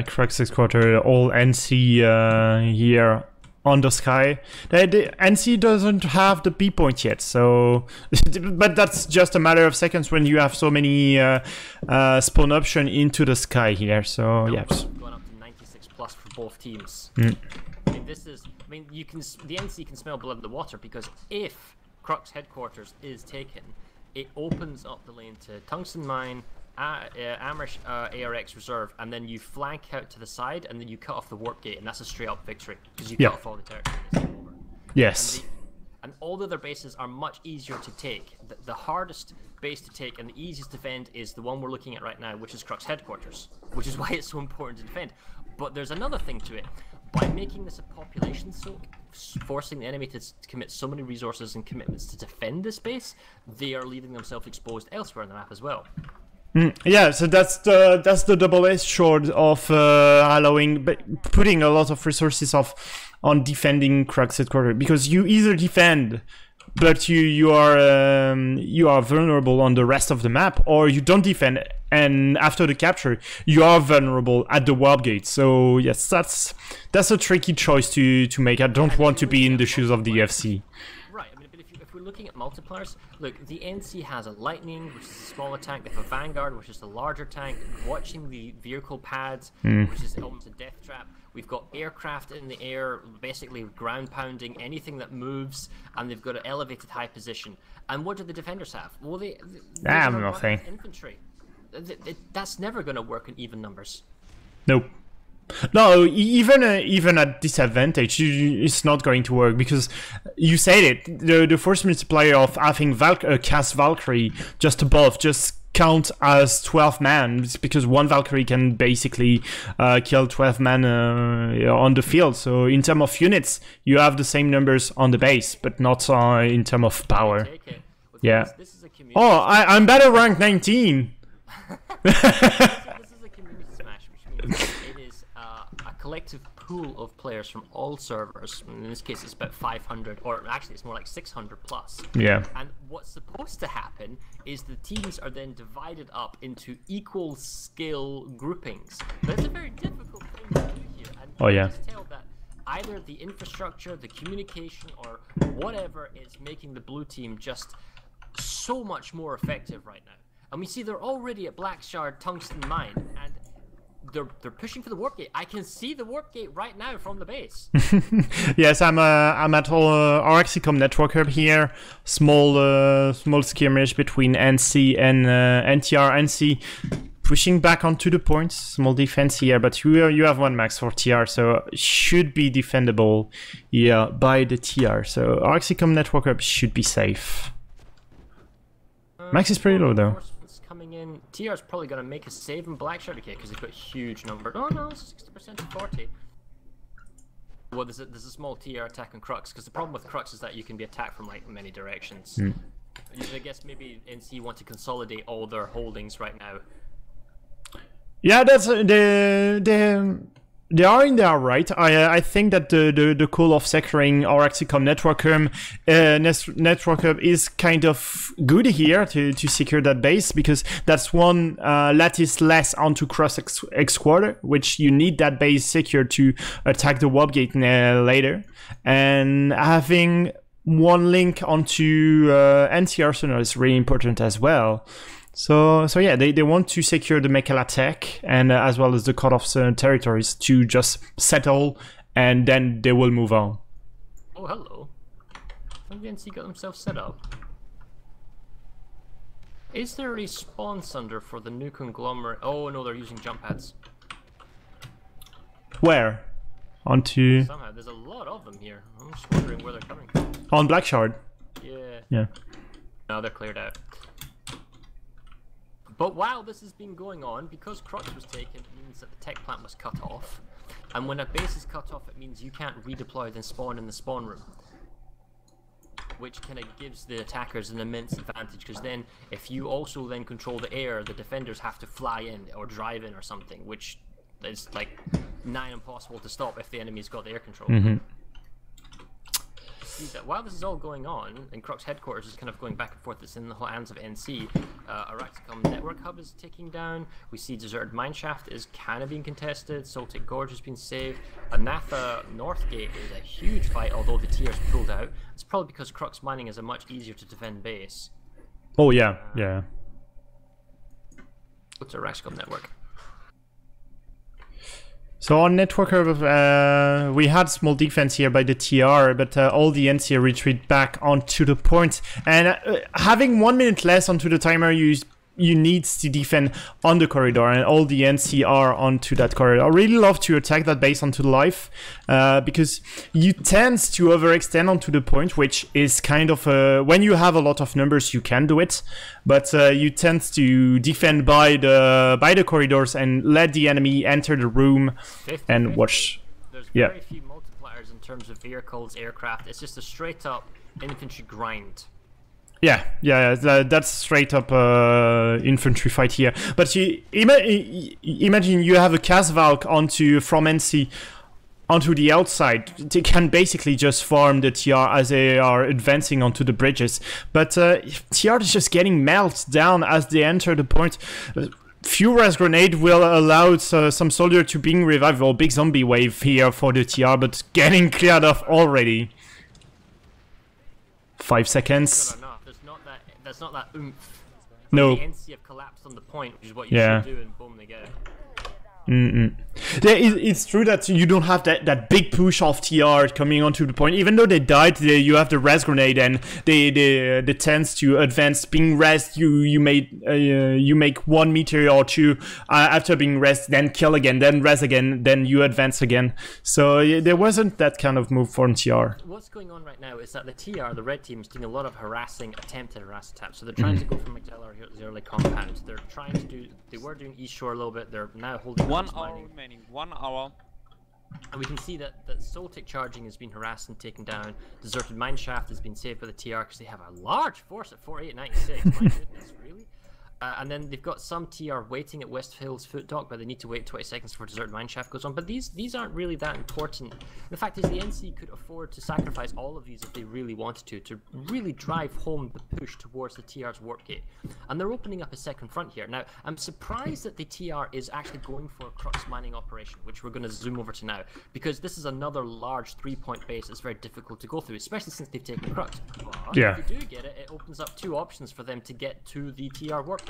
Crux headquarters, all NC here on the sky. The NC doesn't have the B point yet, so but that's just a matter of seconds when you have so many spawn option into the sky here. So yeah, going up to 96 plus for both teams. I mean, the NC can smell blood in the water, because if Crux headquarters is taken, it opens up the lane to Tungsten Mine Amrish ARX reserve, and then you flank out to the side, and then you cut off the warp gate, and that's a straight up victory because you cut off all the territory. And it's over. Yes. And all the other bases are much easier to take. The hardest base to take and the easiest to defend is the one we're looking at right now, which is Crux headquarters, which is why it's so important to defend. But there's another thing to it. By making this a population soak, forcing the enemy to commit so many resources and commitments to defend this base, they are leaving themselves exposed elsewhere in the map as well. Yeah, so that's the double-edged sword of putting a lot of resources on defending Crux headquarters, because you either defend, but you are vulnerable on the rest of the map, or you don't defend, and after the capture you are vulnerable at the warp gate. So yes, that's a tricky choice to make. I don't want to be in the shoes of the FC. Right, I mean, but if we're looking at multipliers, look, the NC has a Lightning, which is a smaller tank. They have a Vanguard, which is the larger tank. Watching the vehicle pads, which is almost a death trap. We've got aircraft in the air, basically ground pounding anything that moves, and they've got an elevated high position. And what do the defenders have? Well, they have nothing. Infantry. That's never going to work in even numbers. Nope. No, even at disadvantage, it's not going to work, because you said it. The force multiplier of having cast Valkyrie just above just count as 12 man, because one Valkyrie can basically kill 12 man on the field. So in terms of units, you have the same numbers on the base, but not in terms of power. Yeah. This is a I'm better rank 19. This is a community smash, which means it is a collective pool of players from all servers. In this case, it's about 500, or actually, it's more like 600 plus. Yeah. And what's supposed to happen is the teams are then divided up into equal skill groupings. But it's a very difficult thing to do here. And you can just tell that either the infrastructure, the communication, or whatever is making the blue team just so much more effective right now. And we see they're already at Blackshard Tungsten Mine, and they're pushing for the warp gate. I can see the warp gate right now from the base. Yes, I'm at Araxicom Network Hub here. Small skirmish between NC and NTR. NC pushing back onto the points. Small defense here, but you have one max for TR, so should be defendable here by the TR. So Araxicom Network Hub should be safe. Max is pretty low though. Coming in, TR's probably going to make a save in Blackshard because they've got a huge number. Oh no, it's 60% to 40. Well, there's a small TR attack on Crux, because the problem with Crux is that you can be attacked from like many directions. I guess maybe NC want to consolidate all their holdings right now. Yeah, that's they are in their right. I think that the call of securing Araxicom Network Hub is kind of good here to secure that base, because that's one lattice less onto Cross X Quarter, which you need that base secure to attack the warp gate later, and having one link onto NC Arsenal is really important as well. So yeah, they want to secure the Mekala Tech and as well as the cut-off territories to just settle, and then they will move on. Oh, hello. Have the NC got themselves set up? Is there a spawn sunder for the new conglomerate? Oh no, they're using jump pads. Where? Onto... Somehow, there's a lot of them here. I'm just wondering where they're coming from. On Blackshard? Yeah. Yeah. No, they're cleared out. But while this has been going on, because Crux was taken, it means that the tech plant was cut off. And when a base is cut off, it means you can't redeploy then spawn in the spawn room. Which kind of gives the attackers an immense advantage, because then if you also then control the air, the defenders have to fly in or drive in or something, which is like nigh impossible to stop if the enemy's got the air control. That while this is all going on, and Crux headquarters is kind of going back and forth, it's in the hands of NC. Araxicom Network Hub is ticking down. We see Deserted Mineshaft is kind of being contested. Saltic Gorge has been saved. Anatha Northgate is a huge fight, although the TR's pulled out. It's probably because Crux mining is a much easier to defend base. Oh yeah, yeah. What's Araxicom Network? So on Network Hub, we had small defense here by the TR, but all the NC retreat back onto the point. And having 1 minute less onto the timer, you you need to defend on the corridor, and all the NC are onto that corridor. I really love to attack that base onto the life, because you tend to overextend onto the point, which is kind of when you have a lot of numbers, you can do it, but you tend to defend by the corridors and let the enemy enter the room and watch. There's very few multipliers in terms of vehicles, aircraft. It's just a straight up infantry grind. Yeah, that's straight up infantry fight here. But you imagine you have a Casvalk from NC onto the outside. They can basically just farm the TR as they are advancing onto the bridges. But TR is just getting melted down as they enter the point. Few res grenade will allow some soldier to being revived. Well, big zombie wave here for the TR, but getting cleared off already. 5 seconds. That's not that oomph. No. The NC have collapsed on the point, which is what you should do, and boom, they get it. It's true that you don't have that big push of TR coming onto the point. Even though they died, you have the res grenade, and they tends to advance. Being rest, you make 1 meter or 2 after being rest, then kill again, then res again, then you advance again. So there wasn't that kind of move from TR. What's going on right now is that the TR, the red team, is doing a lot of attempted harass attacks. So they're trying to go for McDellar here at the early compound. They're trying to do. They were doing East Shore a little bit. They're now holding. 1 hour remaining. 1 hour. And we can see that Soltic charging has been harassed and taken down. Deserted Mineshaft has been saved by the TR because they have a large force at 4896. My goodness, really? And then they've got some TR waiting at West Hill's foot dock, but they need to wait 20 seconds before Deserted Mineshaft goes on. But these aren't really that important. The fact is the NC could afford to sacrifice all of these if they really wanted to really drive home the push towards the TR's warp gate. And they're opening up a second front here. Now, I'm surprised that the TR is actually going for a Crux mining operation, which we're going to zoom over to now, because this is another large 3-point base that's very difficult to go through, especially since they've taken Crux. But if they do get it, it opens up 2 options for them to get to the TR warp gate.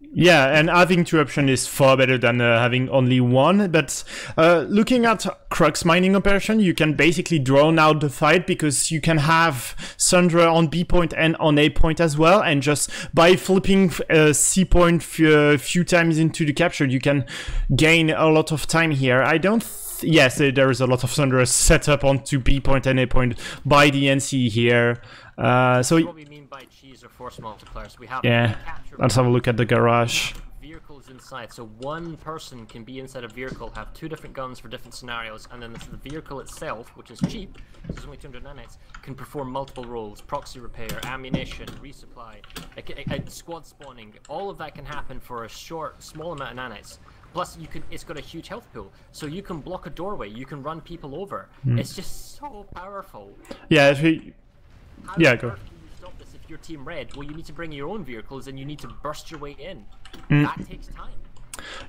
Yeah, and having 2 options is far better than having only 1. But looking at Crux mining operation, you can basically drown out the fight, because you can have Sundra on B point and on A point as well, and just by flipping C point few times into the capture, you can gain a lot of time here. I don't. Yes, there is a lot of Sundra set up onto B point and A point by the NC here. So what we mean by cheese or force multipliers. We have let's have a look at the garage. Vehicles inside, so one person can be inside a vehicle, have 2 different guns for different scenarios, and then the vehicle itself, which is cheap, there's only 200 nanites, can perform multiple roles: proxy repair, ammunition, resupply, squad spawning. All of that can happen for a small amount of nanites. Plus, it's got a huge health pool, so you can block a doorway, you can run people over. It's just so powerful. Yeah, How go. can you stop this if you're Team Red? Well, you need to bring your own vehicles and you need to burst your way in. That takes time.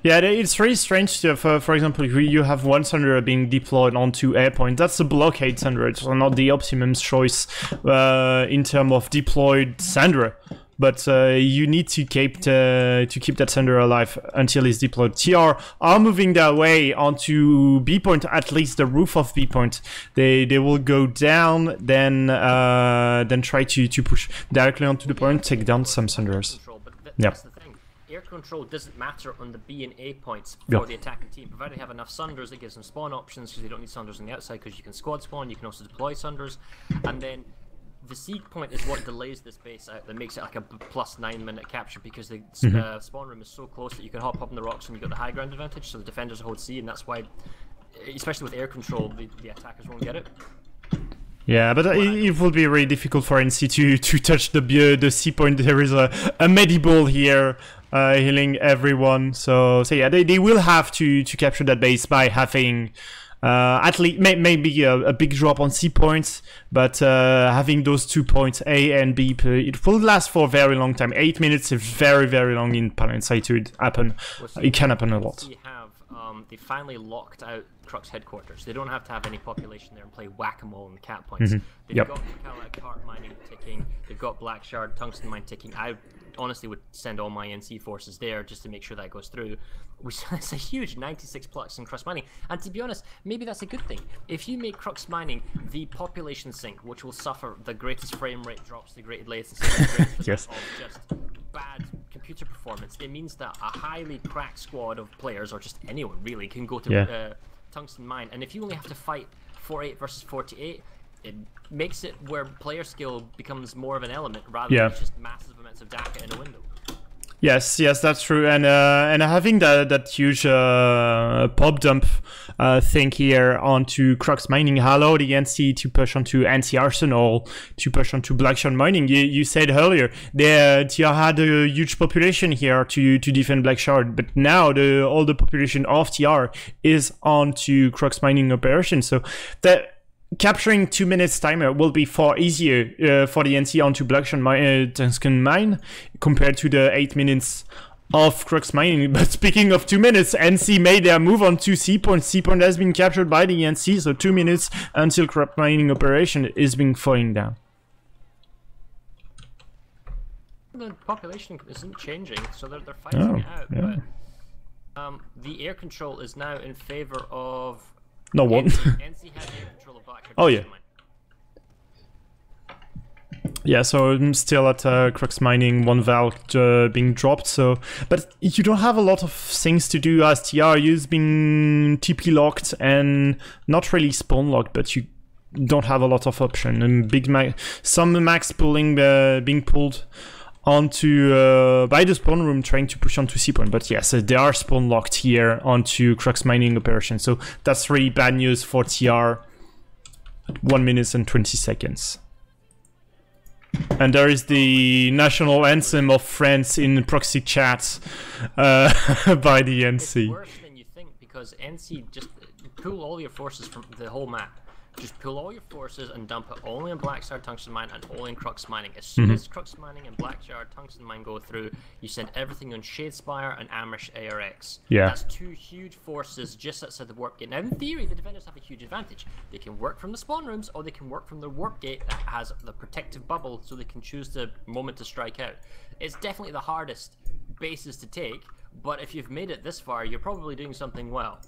Yeah, it's really strange. For example, if you have one Sundra being deployed onto A point, that's a blockade Sundra, so not the optimum choice in terms of deployed Sundra. But you need to keep that Sundra alive until it's deployed. TR are moving their way onto B point, at least the roof of B point. They will go down, then try to push directly onto the point, take down some Sundras. That's the thing. Air control doesn't matter on the B and A points for the attacking team, provided they have enough Sunders that gives them spawn options, because they don't need Sunders on the outside, because you can squad spawn, you can also deploy Sunders, and then the seek point is what delays this base out, that makes it like a +9 minute capture, because the spawn room is so close that you can hop up on the rocks and you've got the high ground advantage, so the defenders hold C, and that's why, especially with air control, the attackers won't get it. Yeah, but it will be really difficult for NC to touch the C point. There is a mediball here healing everyone, so yeah, they will have to capture that base by having at least maybe a big drop on C points, but having those 2 points A and B, it will last for a very long time. 8 minutes is very, very long in Palencia to happen. It can happen a lot. They finally locked out Crux headquarters. They don't have to have any population there and play whack-a-mole in the cap points. They've got cart mining ticking. They've got Black Shard, tungsten mine ticking. I honestly would send all my NC forces there just to make sure that goes through. It's a huge 96 plus in Crux mining, and to be honest, maybe that's a good thing. If you make Crux mining the population sink, which will suffer the greatest frame rate drops, the greatest latency, of just bad computer computer performance, it means that a highly cracked squad of players, or just anyone really, can go to Tungsten Mine. And if you only have to fight 48 versus 48, it makes it where player skill becomes more of an element rather than just massive amounts of data in a window. Yes, that's true, and having that huge pop dump thing here onto Crux Mining allowed the NC to push onto NC Arsenal, to push onto Blackshard Mining. You said earlier TR had a huge population here to defend Blackshard, but now all the population of TR is onto Crux Mining operation, so that capturing 2 minutes timer will be far easier for the NC onto Blackshard Tungsten Mine compared to the 8 minutes of Crux Mining. But speaking of 2 minutes, NC made their move on to C point. C point has been captured by the NC, so 2 minutes until Crux Mining operation is being falling down. The population isn't changing, so they're fighting it out. But the air control is now in favor of no one. NC has air control of Blackshard. Oh yeah. Yeah, so I'm still at Crux Mining, one valve being dropped, so... But you don't have a lot of things to do as TR. You've been TP locked and not really spawn locked, but you don't have a lot of option. And some max pulling being pulled onto by the spawn room, trying to push onto C point. But yes, they are spawn locked here onto Crux Mining operation, so that's really bad news for TR at 1 minute and 20 seconds. And there is the national anthem of France in proxy chat by the NC. It's worse than you think, because NC just pull all your forces from the whole map. Just pull all your forces and dump it only in Blackshard Tungsten Mine and only in Crux Mining. As soon as Crux Mining and Blackshard Tungsten Mine go through, you send everything on Shadespire and Amrish ARX. Yeah. That's two huge forces just outside the warp gate. Now, in theory, the defenders have a huge advantage. They can work from the spawn rooms, or they can work from the warp gate that has the protective bubble, so they can choose the moment to strike out. It's definitely the hardest bases to take, but if you've made it this far, you're probably doing something well.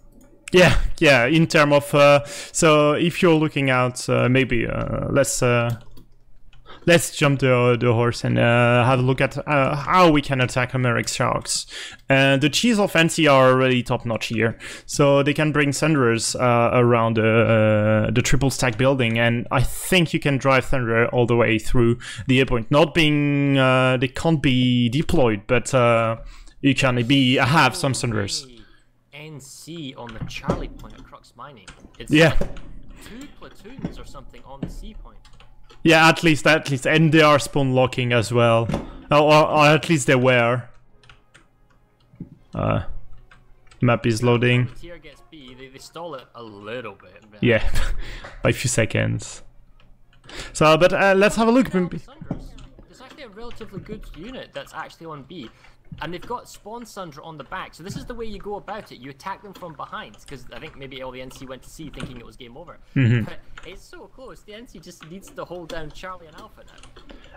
Yeah, in terms of so if you're looking out, maybe let's jump the horse and have a look at how we can attack American Sharks. The cheese of NC are really top notch here, so they can bring Thunderers around the triple stack building, and I think you can drive Thunder all the way through the air point. Not being they can't be deployed, but you can have some Thunderers. NC on the Charlie point at Crux Mining. It's like 2 platoons or something on the C point. Yeah, at least, and they are spawn locking as well, or at least they were. Map is loading. The tier gets B, they stall it a little bit. Yeah, by a few seconds. So, but let's have a look. There's actually a relatively good unit that's actually on B. And they've got Spawn Sundra on the back, so this is the way you go about it. You attack them from behind, because I think maybe all the NC went to C thinking it was game over. But it's so close, the NC just needs to hold down Charlie and Alpha now.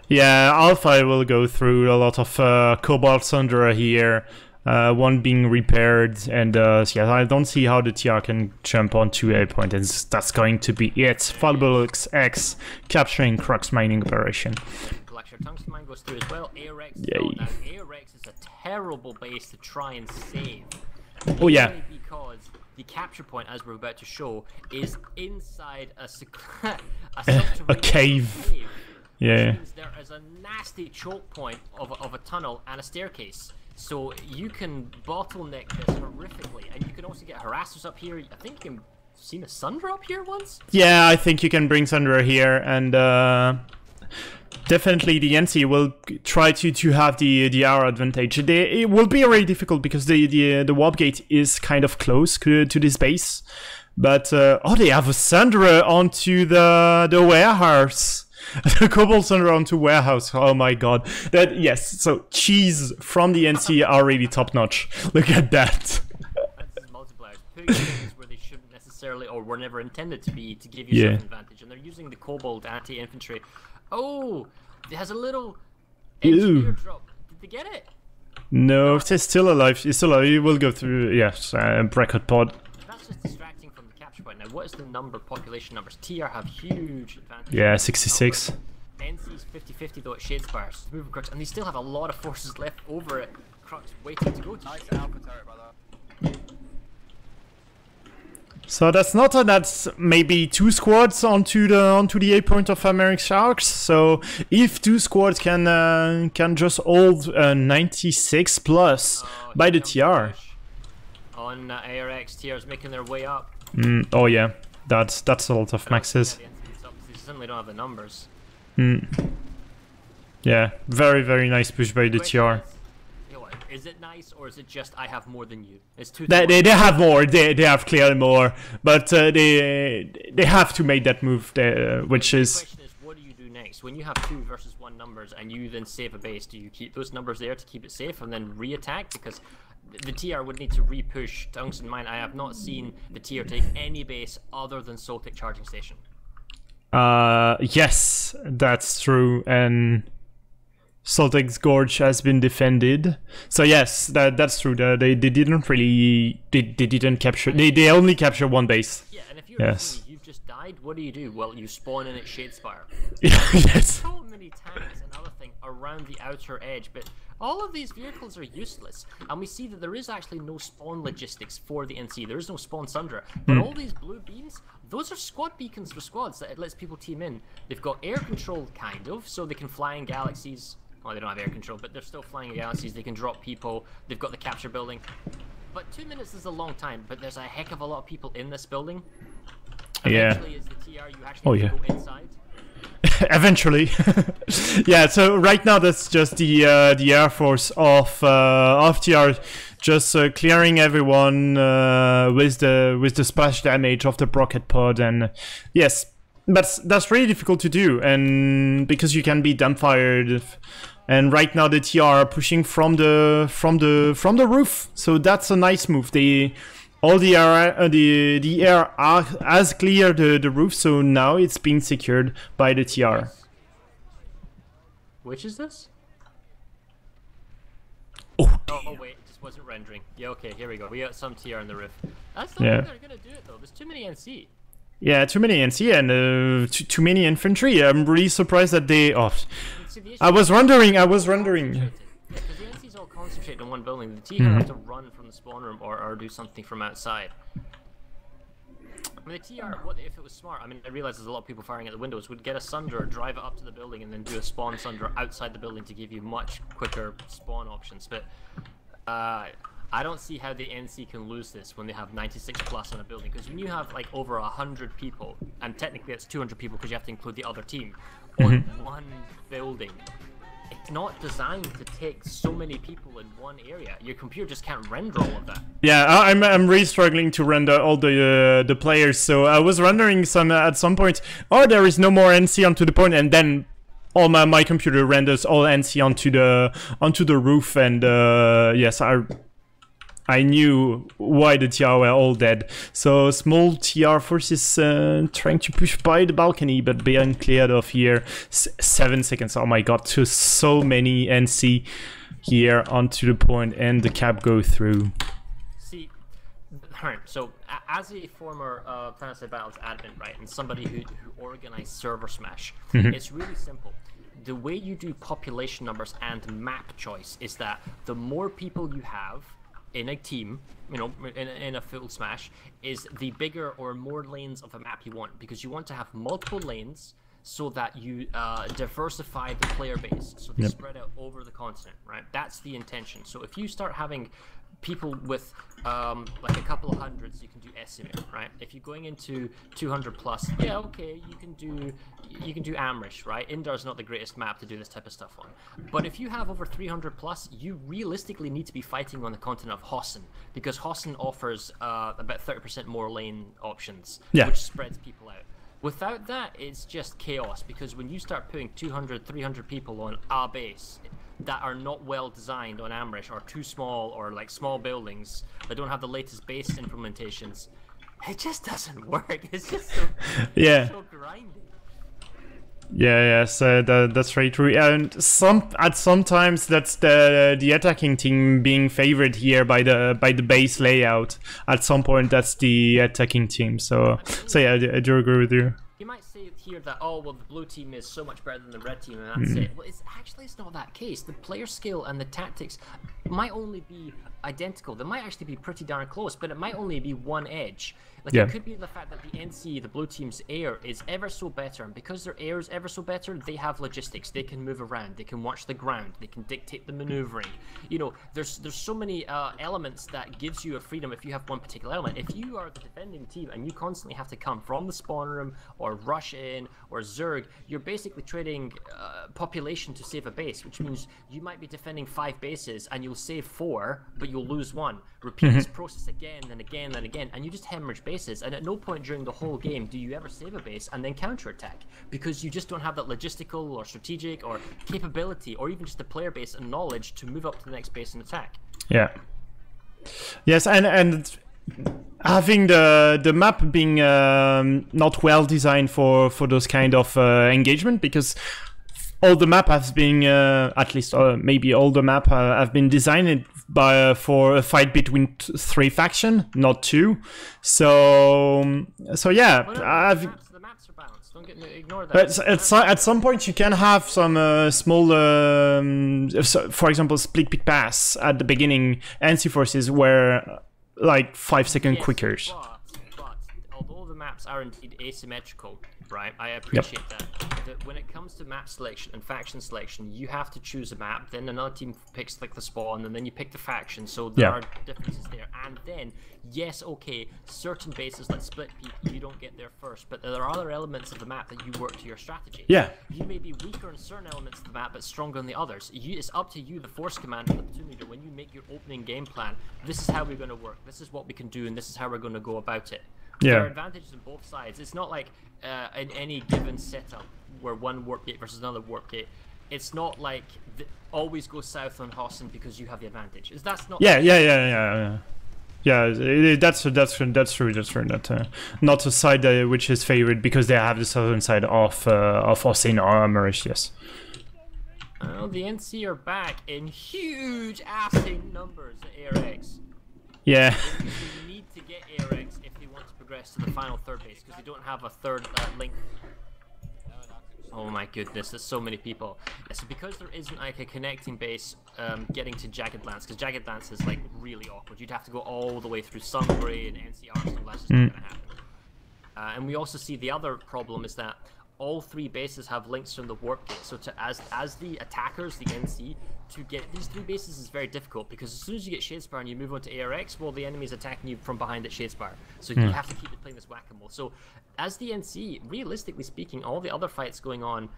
Yeah, Alpha will go through a lot of Cobalt Sundra here, one being repaired, and yeah, I don't see how the TR can jump onto A point, and that's going to be it. Falbulux X capturing Crux Mining operation. Blackshard Tungsten Mine goes through as well. ARX is a terrible base to try and save. Oh yeah. Because the capture point, as we're about to show, is inside a cave. Yeah. Which means there is a nasty choke point of a tunnel and a staircase. So you can bottleneck this horrifically, and you can also get harassers up here. I think you can see a Sundra up here once? Yeah, I think you can bring Sundra here, and definitely the NC will try to have the hour advantage. It will be very difficult because the warp gate is kind of close to this base. But oh, they have a Sundra onto the warehouse. The Cobalt Sundra onto warehouse. Oh my god. Yes. So cheese from the NC are really top notch. Look at that. That's multipliers. Putting things where they shouldn't necessarily, or were never intended to be, to give you some advantage, and they're using the Cobalt anti-infantry. Oh, it has a little engineer drop. Did they get it? No, it's still alive. It's still alive. It will go through, yes, bracket pod. That's just distracting from the capture point. Now, what is the population numbers? TR have huge advantage. Yeah, 66. NC's 50-50 though at Shadespire, so moving Crux, and they still have a lot of forces left over at Crux waiting to go to. Nice alpha turret, brother. So that's not that's maybe 2 squads onto the A point of American Sharks. So if 2 squads can just hold 96 plus by the TR. On ARX, TR's making their way up. Oh yeah, that's a lot of maxes. They certainly don't have the numbers. Yeah, very nice push by the TR. Is it nice, or is it just I have more than you? It's two. They have more. They have clearly more, but they have to make that move. Which is. The question is, what do you do next when you have 2 versus 1 numbers and you then save a base? Do you keep those numbers there to keep it safe and then re-attack? Because the TR would need to re-push. Tungsten Mine. I have not seen the TR take any base other than Soltic Charging Station. Yes, that's true, and Soltic's Gorge has been defended. So yes, that's true. They didn't really they didn't capture. They only capture 1 base. Yeah, and if you've just died, what do? Well, you spawn in at Shadespire. Yes. So many tanks and other thing around the outer edge, but all of these vehicles are useless, and we see that there is actually no spawn logistics for the NC. There is no spawn Sundra, but all these blue beams, those are squad beacons for squads that it lets people team in. They've got air control, kind of, so they can fly in galaxies. Well, they don't have air control, but they're still flying in galaxies. They can drop people. They've got the capture building. But 2 minutes is a long time, but there's a heck of a lot of people in this building. Eventually, is the TR, you actually have to go inside. Eventually. Yeah, so right now that's just the Air Force of TR just clearing everyone with the splash damage of the rocket pod, and yes, that's really difficult to do, and because you can be dumbfired. And right now the TR are pushing from the roof, so that's a nice move. All the air has cleared the roof, so now it's being secured by the TR. Which is this? Oh wait, it just wasn't rendering. Yeah, okay, here we go. We got some TR on the roof. That's not how they're gonna do it though. There's too many NC. Yeah, too many NC and too many infantry. I'm really surprised that they. Oh, I was wondering. Yeah, because the NC's all concentrated in one building. The TR have to run from the spawn room or do something from outside. I mean, the TR, if it was smart? I mean, I realize there's a lot of people firing at the windows. Would get a Sunder, drive it up to the building, and then do a spawn Sunder outside the building to give you much quicker spawn options. But I don't see how the NC can lose this when they have 96 plus on a building, because when you have like over 100 people, and technically it's 200 people because you have to include the other team, on one building, it's not designed to take so many people in one area. Your computer just can't render all of that. Yeah, I'm really struggling to render all the players, so I was rendering at some point, oh, there is no more NC onto the point, and then all my computer renders all NC onto the roof, and yes, I knew why the TR were all dead. So small TR forces trying to push by the balcony, but being cleared off here. 7 seconds. Oh my god, so many NC here onto the point, and the cap go through. See, alright, so as a former Planetside Battles admin, right, and somebody who organized Server Smash, it's really simple. The way you do population numbers and map choice is that the more people you have in a team, you know, in a full Smash, is the bigger or more lanes of a map you want, because you want to have multiple lanes so that you diversify the player base, so they spread out over the continent, right? That's the intention. So if you start having people with like a couple of hundreds, you can do Esimir, right? If you're going into 200 plus, yeah, okay, you can do Amrish, right? Indar's not the greatest map to do this type of stuff on. But if you have over 300 plus, you realistically need to be fighting on the continent of Hossen, because Hossen offers about 30% more lane options, which spreads people out. Without that, it's just chaos, because when you start putting 200, 300 people on a base that are not well designed on Amrish, or too small, or like small buildings that don't have the latest base implementations, it just doesn't work. It's just so, so grindy. Yes, that's very true. And sometimes that's the attacking team being favored here by the base layout. At some point, that's the attacking team. So yeah, I do agree with you. You might say hear that, oh, well, the blue team is so much better than the red team, and that's it. Well, it's not that case. The player skill and the tactics might only be identical. They might actually be pretty darn close, but it might only be one edge. Like, it could be the fact that the NC, the blue team's air, is ever so better, and because their air is ever so better, they have logistics. They can move around. They can watch the ground. They can dictate the maneuvering. You know, there's so many elements that gives you a freedom if you have one particular element. If you are the defending team and you constantly have to come from the spawn room or rush in or Zerg, you're basically trading population to save a base, which means you might be defending 5 bases and you'll save 4, but you'll lose 1. Repeat this process again and again and again, and you just hemorrhage bases, and at no point during the whole game do you ever save a base and then counterattack, because you just don't have that logistical or strategic or capability or even just the player base and knowledge to move up to the next base and attack. Yeah. Yes, and having the map being not well designed for those kind of engagement, because all the map has been at least maybe all the map have been designed for a fight between 3 factions, not 2. So yeah, the maps are balanced. Don't ignore that. At some point you can have some small, for example, split pick pass at the beginning. NC forces were like 5 seconds quicker. But although the maps are indeed asymmetrical, right? I appreciate that when it comes to map selection and faction selection, you have to choose a map, then another team picks like the spawn, and then you pick the faction, so there are differences there. And then, yes, okay, certain bases like split peak, you don't get there first, but there are other elements of the map that you work to your strategy. Yeah. You may be weaker in certain elements of the map, but stronger in the others. It's up to you, the force commander, the platoon leader, when you make your opening game plan, this is how we're going to work, this is what we can do, and this is how we're going to go about it. There are advantages on both sides. It's not like in any given setup where one warp gate versus another warp gate, it's not like always go south on Hossen because you have the advantage. That's not. Yeah. That's true. That not a side which is favored because they have the southern side of Hossen or Amarish. Yes. Well, the NC are back in huge assing numbers at ARX. Yeah. You need to get ARX if they want to progress to the final third base, because they don't have a third link. Oh my goodness, there's so many people. It's because there isn't like a connecting base getting to Jagged Lance, because Jagged Lance is like really awkward. You'd have to go all the way through Sunbury and NC Arsenal. That's just not going to happen. And we also see the other problem is that all 3 bases have links from the warp gate. So as the attackers, the NC, to get these 3 bases is very difficult, because as soon as you get Shadespire and you move on to ARX, well, the enemy's attacking you from behind at Shadespire. So you have to keep playing this whack-a-mole. So as the NC, realistically speaking, all the other fights going on,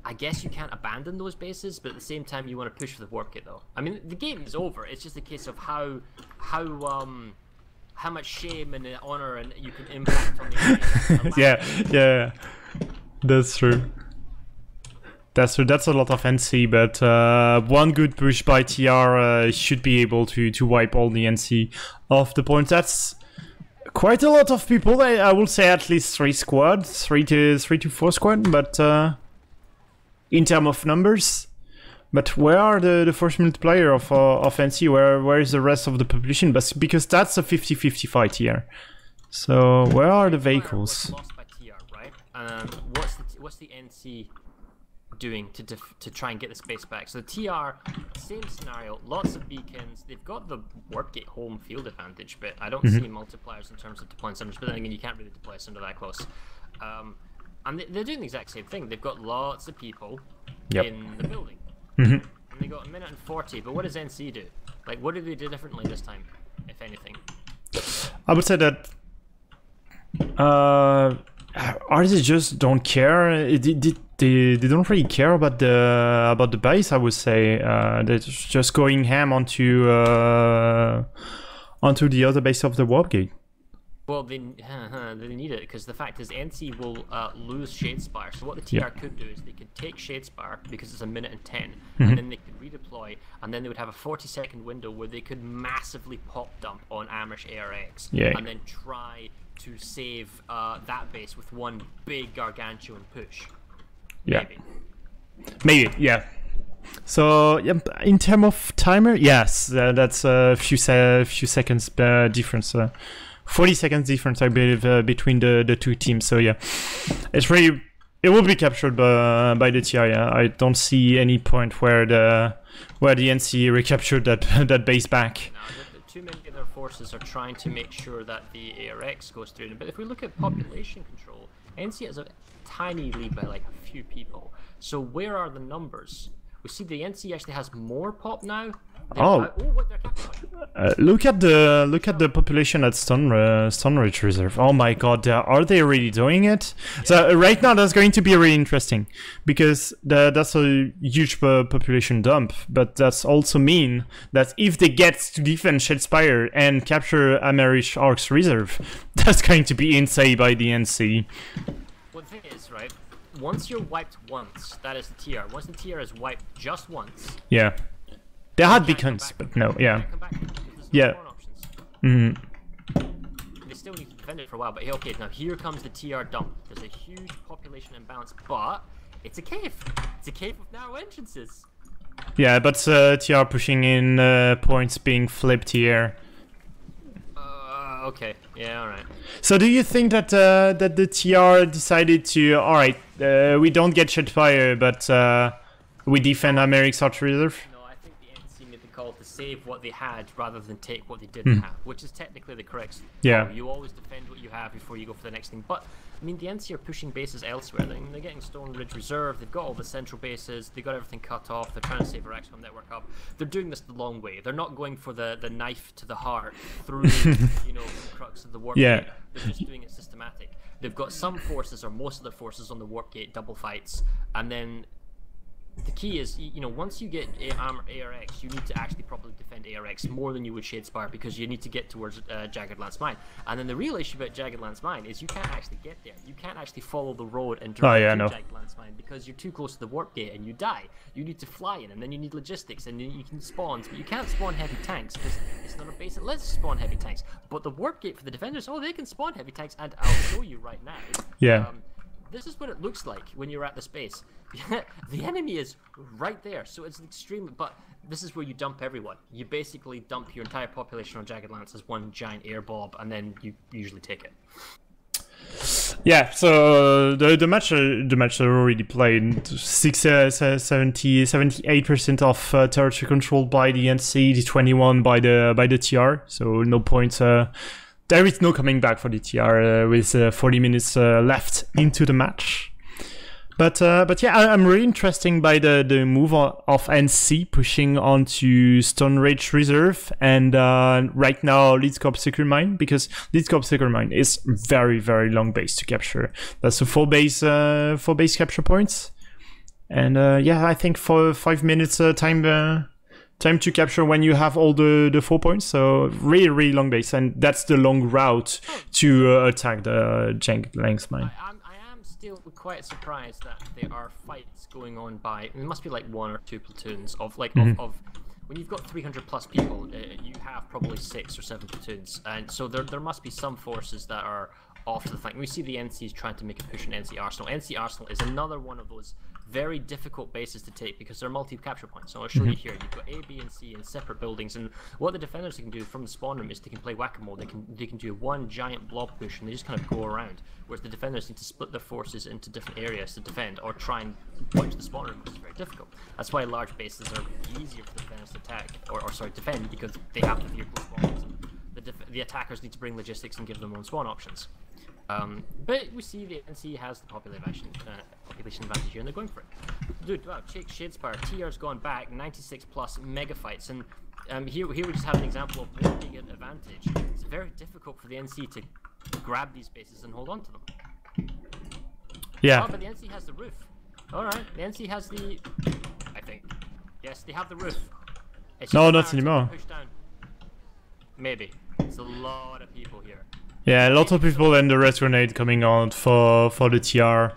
I guess you can't abandon those bases, but at the same time you want to push for the warp gate though. I mean, the game is over. It's just a case of how much shame and honor and you can impact on the enemy. Yeah. That's true. That's a lot of NC, but one good push by TR should be able to wipe all the NC off the point. That's quite a lot of people. I will say at least 3 squads, 3 to 4 squad, but in terms of numbers. But where are the first multiplier of NC? Where is the rest of the population? But because that's a 50-50 fight here. So where are the vehicles? What's the NC doing to try and get the space back? So the TR, same scenario, lots of beacons. They've got the warp gate home field advantage, but I don't see multipliers in terms of deploying centers. But then again, you can't really deploy a center that close. And they're doing the exact same thing. They've got lots of people in the building. And they got 1 minute and 40. But what does NC do? Like, what do they do differently this time, if anything? I would say that artists just don't care. They don't really care about the base. I would say they're just going ham onto the other base of the warp gate. Well, they need it, because the fact is NC will lose Shadespire. So what the TR could do is they could take Shadespire because it's 1 minute and 10, and then they could redeploy, and then they would have a 40-second window where they could massively pop dump on Amrish ARX, and then try to save that base with one big gargantuan push. Maybe. So in terms of timer, yes, that's a few seconds difference. 40 seconds difference, I believe, between the 2 teams. So yeah, it It will be captured by the TR. Yeah, I don't see any point where the NC recaptured that base back. No, too many of their forces are trying to make sure that the ARX goes through them. But if we look at population control, NC has a tiny lead by like a few people. So where are the numbers? We see the NC actually has more pop now. Look at the population at Stonebridge Reserve. Oh my god, are they really doing it? Yeah. So right now that's going to be really interesting because that's a huge population dump, but that's also mean that if they get to defend Shadespire and capture Amerish Ark's Reserve, that's going to be insane by the NC. Well, the thing is, right, once you're wiped once, that is the TR. Once the TR is wiped just once, yeah. They had beacons, but no, yeah. Yeah. They still need to defend it for a while, but okay, now here comes the TR dump. There's a huge population imbalance, but it's a cave. It's a cave with narrow entrances. Yeah, but TR pushing in points being flipped here. Okay, yeah, alright. So do you think that that the TR decided to, alright, we don't get Shadespire, but we defend Amerik's Arch Reserve? No, I think the NC made the call to save what they had rather than take what they didn't have, which is technically the correct. Yeah. You always defend what you have before you go for the next thing. But I mean, the NC are pushing bases elsewhere. They're getting Stone Ridge Reserve. They've got all the central bases. They've got everything cut off. They're trying to save their XCOM network up. They're doing this the long way. They're not going for the knife to the heart through you know, the crux of the warp gate. They're just doing it systematic. They've got some forces or most of their forces on the warp gate double fights, and then the key is, you know, once you get ARX, you need to actually properly defend ARX more than you would Shadespire because you need to get towards Jagged Lance Mine. And then the real issue about Jagged Lance Mine is you can't actually get there. You can't actually follow the road and drive to Jagged Lance Mine because you're too close to the warp gate and you die. You need to fly in, and then you need logistics, and then you can spawn, but you can't spawn heavy tanks because it's not a base that lets you spawn heavy tanks. But the warp gate for the defenders, oh, they can spawn heavy tanks, and I'll show you right now. Yeah. This is what it looks like when you're at the space. The enemy is right there, so it's extremely. But this is where you dump everyone. You basically dump your entire population on Jagged Lance as one giant air bob, and then you usually take it. Yeah, so the match already played. 78% of territory controlled by the NC, the 21 by the TR. So no point. There is no coming back for the TR with 40 minutes left into the match. But yeah, I'm really interested by the move of NC pushing onto Stone Ridge Reserve and right now Leeds Corp Secure Mine, because Leeds Corp Secure Mine is very, very long base to capture. That's a 4 base capture points. And yeah, I think for 5 minutes time to capture when you have all the 4 points, so really, really long base, and that's the long route to attack the Jagged Lance Mine. I am still quite surprised that there are fights going on by, it must be like 1 or 2 platoons of like, of when you've got 300 plus people, you have probably 6 or 7 platoons, and so there must be some forces that are off to the flank. We see the NCs trying to make a push on NC Arsenal. NC Arsenal is another one of those very difficult bases to take because they're multi-capture points. So I'll show you here. You've got A, B, and C in separate buildings, and what the defenders can do from the spawn room is they can play whack-a-mole. They can do one giant blob push, and they just kind of go around. Whereas the defenders need to split their forces into different areas to defend, or try and punch the spawn room, which is very difficult. That's why large bases are easier for the defenders to attack, or sorry, defend, because they have the vehicle spawns. The attackers need to bring logistics and give them own spawn options. But we see the NC has the population advantage here, and they're going for it. Dude, wow, Shadespire, TR's gone back, 96 plus mega fights, and here we just have an example of working an advantage. It's very difficult for the NC to grab these bases and hold on to them. Yeah. Oh, but the NC has the roof. Alright, the NC has the... I think. Yes, they have the roof. No, not anymore. Push down. Maybe. It's a lot of people here. Yeah, a lot of people and the red grenade coming out for the TR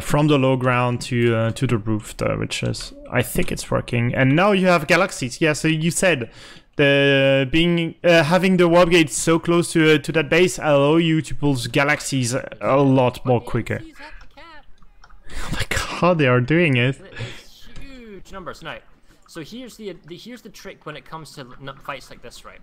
from the low ground to the roof, which is, I think it's working. And now you have galaxies. Yeah, so you said having the warp gate so close to that base allow you to pulse galaxies a lot more quicker. Oh my god, they are doing it. It's huge numbers. Now, so here's the trick when it comes to fights like this, right?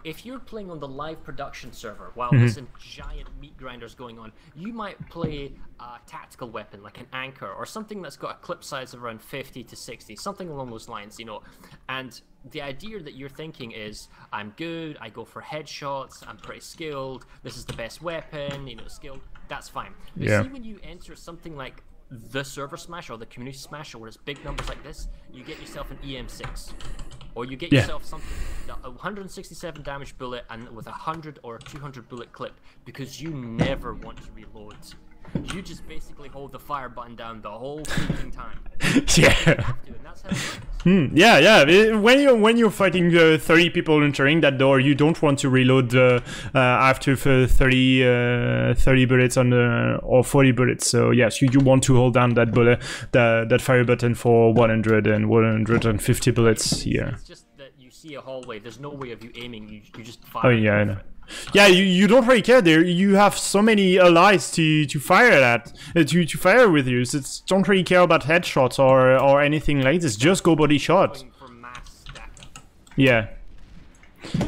If you're playing on the live production server, while this giant meat grinders going on. You might play a tactical weapon like an anchor or something that's got a clip size of around 50 to 60, something along those lines, you know. And the idea that you're thinking is, I'm good, I go for headshots, I'm pretty skilled, this is the best weapon, you know, skilled, that's fine. But see, when you enter something like the server smash or the community smash, or where it's big numbers like this, you get yourself an EM6. Or you get yourself something, a 167 damage bullet and with a 100 or 200 bullet clip, because you never want to reload. You just basically hold the fire button down the whole freaking time. Yeah. And that's how it works. Yeah. When you're fighting 30 people entering that door, you don't want to reload after 30 bullets on or 40 bullets. So yes, you want to hold down that bullet, that fire button for 100 and 150 bullets. Yeah. It's just that you see a hallway. There's no way of you aiming. You just fire. Oh yeah, I know. Yeah, you don't really care. There, you have so many allies to fire at, to fire with you. So it's, don't really care about headshots or anything like this. Just go body shot. For mass stack-up. Yeah.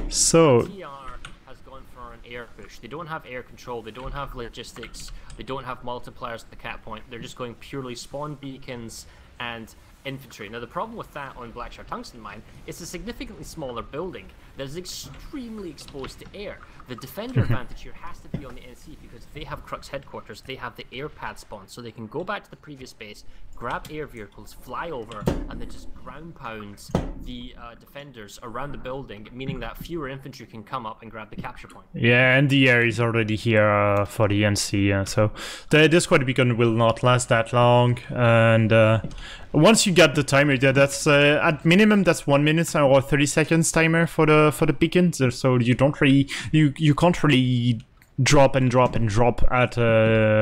So. TR has gone for an air push. They don't have air control. They don't have logistics. They don't have multipliers at the cap point. They're just going purely spawn beacons and infantry. Now the problem with that on Blackshire Tungsten Mine, it's a significantly smaller building that is extremely exposed to air. The defender advantage here has to be on the NC, because they have Crux headquarters, they have the air pad spawn, so they can go back to the previous base, grab air vehicles, fly over, and then just ground pound the defenders around the building, meaning that fewer infantry can come up and grab the capture point. Yeah, and the air is already here for the NC, so the squad beacon will not last that long, and once you get the timer, that's at minimum that's 1 minute or 30 seconds timer for the beacon, so you don't really you can't really drop and drop and drop at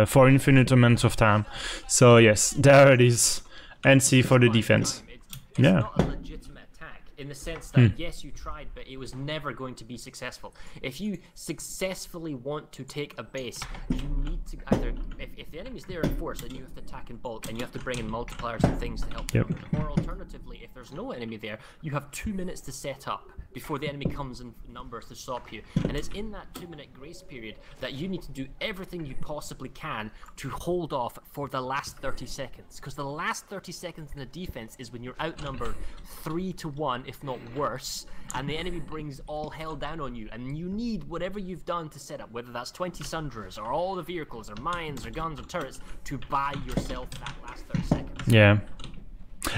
for infinite amounts of time. So yes, there it is. NC for the defense. It's not a legitimate attack in the sense that yes, you tried, but it was never going to be successful. If you successfully want to take a base, you need to either, if the enemy's there in force, then you have to attack in bulk, and you have to bring in multipliers and things to help you. Or alternatively, if there's no enemy there, you have 2 minutes to set up before the enemy comes in numbers to stop you. And it's in that 2-minute grace period that you need to do everything you possibly can to hold off for the last 30 seconds. Because the last 30 seconds in the defense is when you're outnumbered 3 to 1, if not worse, and the enemy brings all hell down on you, and you need whatever you've done to set up, whether that's 20 Sundras or all the vehicles or mines or guns or turrets, to buy yourself that last 30 seconds. Yeah.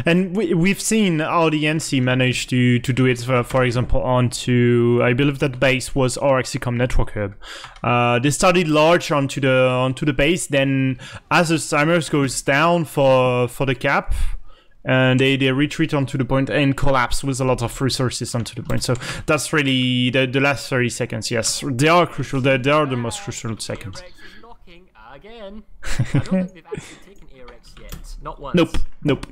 And we've seen how the NC managed to do it, for example, onto, I believe that base was Orexicom Network Hub. They started large onto the base, then as the timers goes down for the cap, and they retreat onto the point and collapse with a lot of resources onto the point. So that's really the last 30 seconds. Yes, they are crucial. They are the most crucial seconds. ARX is knocking again. I don't think they've actually taken ARX yet. Not once. Nope,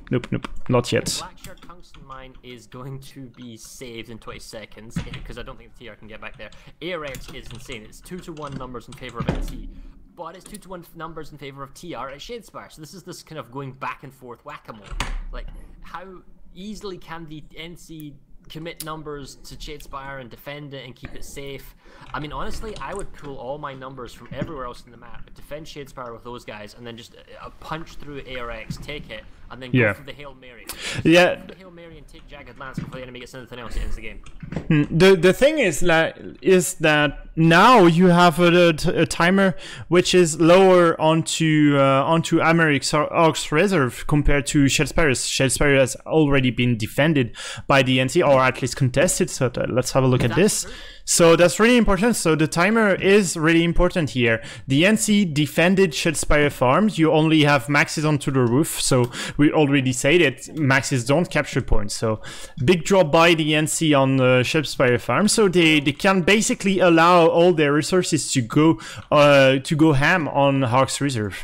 not yet. Blackshire Tungsten Mine is going to be saved in 20 seconds, because I don't think the TR can get back there. ARX is insane. It's 2 to 1 numbers in favor of NC, but it's 2 to 1 numbers in favor of TR at Shadespire. So this is this kind of going back and forth whack-a-mole. Like, how easily can the NC commit numbers to Shadespire and defend it and keep it safe? I mean, honestly, I would pull all my numbers from everywhere else in the map, defend Shadespire with those guys, and then just punch through ARX, take it, and then go for the Hail Mary. Yeah. Go for the Hail Mary and take Jagged Lance before the enemy gets anything else, it ends the game. The thing is that now you have a timer which is lower onto Americ's Orcs Reserve compared to Shadespire. Shadespire has already been defended by the NC, or at least contested. So let's have a look at this. True. So that's really important. So the timer is really important here. The NC defended Shadespire farms. You only have maxes onto the roof. So we already say that maxes don't capture points. So big drop by the NC on the Shadespire farm. So they can basically allow all their resources to go ham on Hawk's Reserve.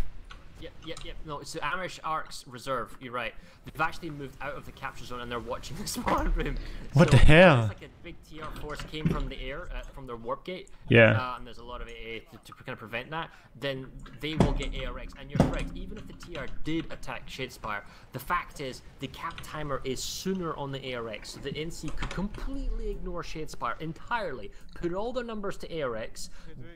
Yeah, Yep. No, so Amish Ark's reserve. You're right. They've actually moved out of the capture zone and they're watching the spawn room. What the hell? It's like a big TR force came from the air, from their warp gate. Yeah. And there's a lot of AA to kind of prevent that. Then they will get ARX. And you're correct. Even if the TR did attack Shadespire, the fact is the cap timer is sooner on the ARX, so the NC could completely ignore Shadespire entirely, put all their numbers to ARX,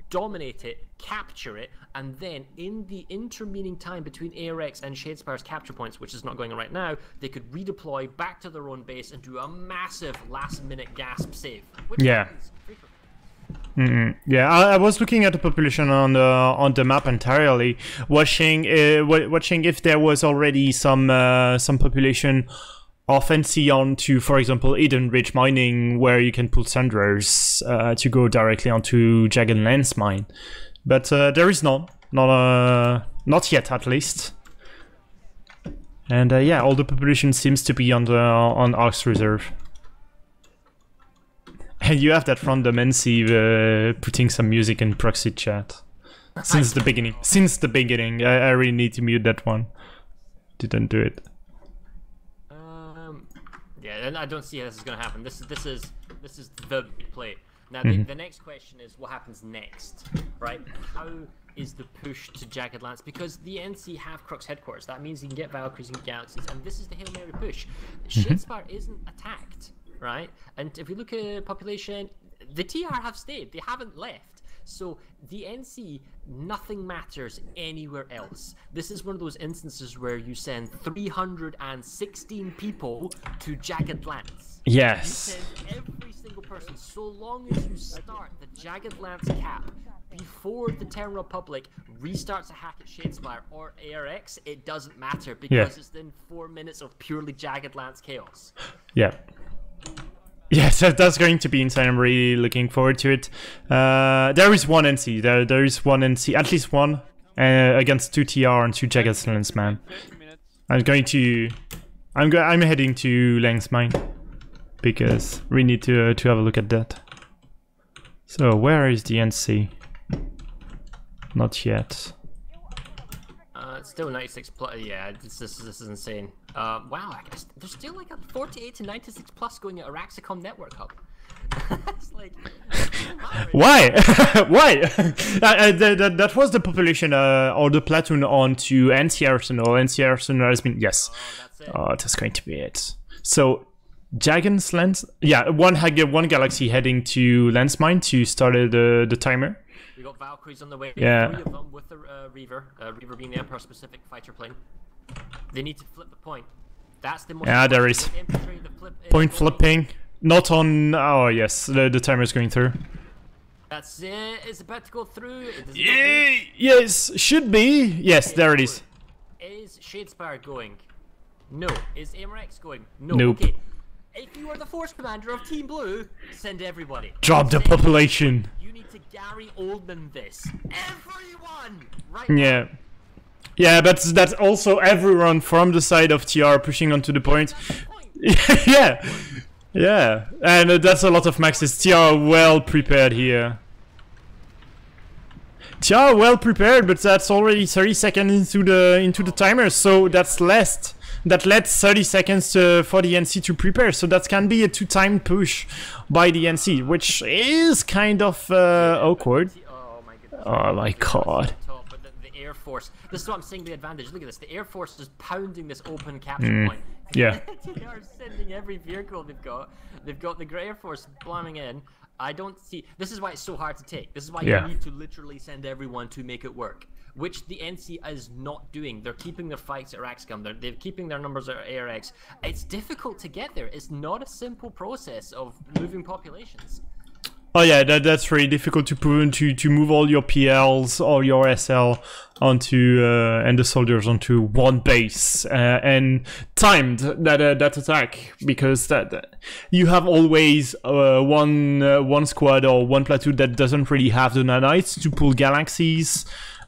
dominate it, capture it, and then in the intervening time between ARX and Shadespire's capture points, which is not going on right now, they could redeploy back to their own base and do a massive last-minute gasp save. Which happens frequently. Yeah, I was looking at the population on the map entirely, watching if there was already some population of NC onto, for example, Eden Ridge mining, where you can pull Sanders to go directly onto Jagged Lens mine, but there is none, not yet at least. And yeah, all the population seems to be on Ark's reserve. And you have that random NC putting some music in proxy chat. Since the beginning. I really need to mute that one. Didn't do it. Yeah, and I don't see how this is going to happen. This is the big play. Now the next question is what happens next, right? How is the push to Jagged Lance? Because the NC have Crux headquarters. That means you can get Valkyries and Galaxies, and this is the Hail Mary push. Shadespire isn't attacked, right? And if we look at population, the TR have stayed. They haven't left. So the NC, nothing matters anywhere else. This is one of those instances where you send 316 people to Jagged Lance. Yes. You send every single person, so long as you start the Jagged Lance cap before the Terran Republic restarts a hack at Shadespire or ARX, it doesn't matter because it's then 4 minutes of purely Jagged Lance chaos. Yeah. Yes, that's going to be insane. I'm really looking forward to it. There is one NC. There is one NC, at least one, against 2 TR and 2 Jagged Lens, man. I'm heading to Lens Mine because we need to have a look at that. So where is the NC? Not yet. It's still 96 plus. Yeah, this is insane. Wow, I guess there's still like a 48 to 96 plus going at Araxicom Network Hub. It's like, why? Why? That was the population or the platoon onto NC Arsenal. NC Arsenal has been that's it. Oh, that's going to be it. So Jagged Lens, yeah, one galaxy heading to Lens Mine to start the timer. We got Valkyries on the way. Yeah. 3 of them with the Reaver. Reaver being the Emperor-specific fighter plane. They need to flip the point. That's the most. Yeah, there is. Point flipping. Not on. Oh yes, the timer is going through. That's it. It's about to go through. Yes, should be. Yes, there it is. Is Shadespire going? No. Is AMRX going? No. Nope. Okay. If you are the Force Commander of Team Blue, send everybody. Drop the population. You need to Gary Oldman this. Everyone! Right Yeah. now. Yeah, but that's also everyone from the side of TR pushing onto the point. Yeah. Yeah. And that's a lot of maxes. TR well prepared here. TR well prepared, but that's already 30 seconds into the timer, so that's less. That lets 30 seconds for the NC to prepare, so that can be a 2-time push by the NC, which is kind of awkward. Oh my goodness. Oh my god. But the Air Force, this is what I'm saying the advantage. Look at this, the Air Force is pounding this open capture point. Yeah. They are sending every vehicle they've got. They've got the Air Force bombing in. I don't see, this is why it's so hard to take. This is why you need to literally send everyone to make it work. Which the NC is not doing. They're keeping their fights at Raxcom. They're keeping their numbers at ARX. It's difficult to get there. It's not a simple process of moving populations. Oh yeah, that's really difficult to move all your PLs or your SL onto and the soldiers onto one base and timed that attack, because that you have always one squad or one platoon that doesn't really have the nanites to pull galaxies.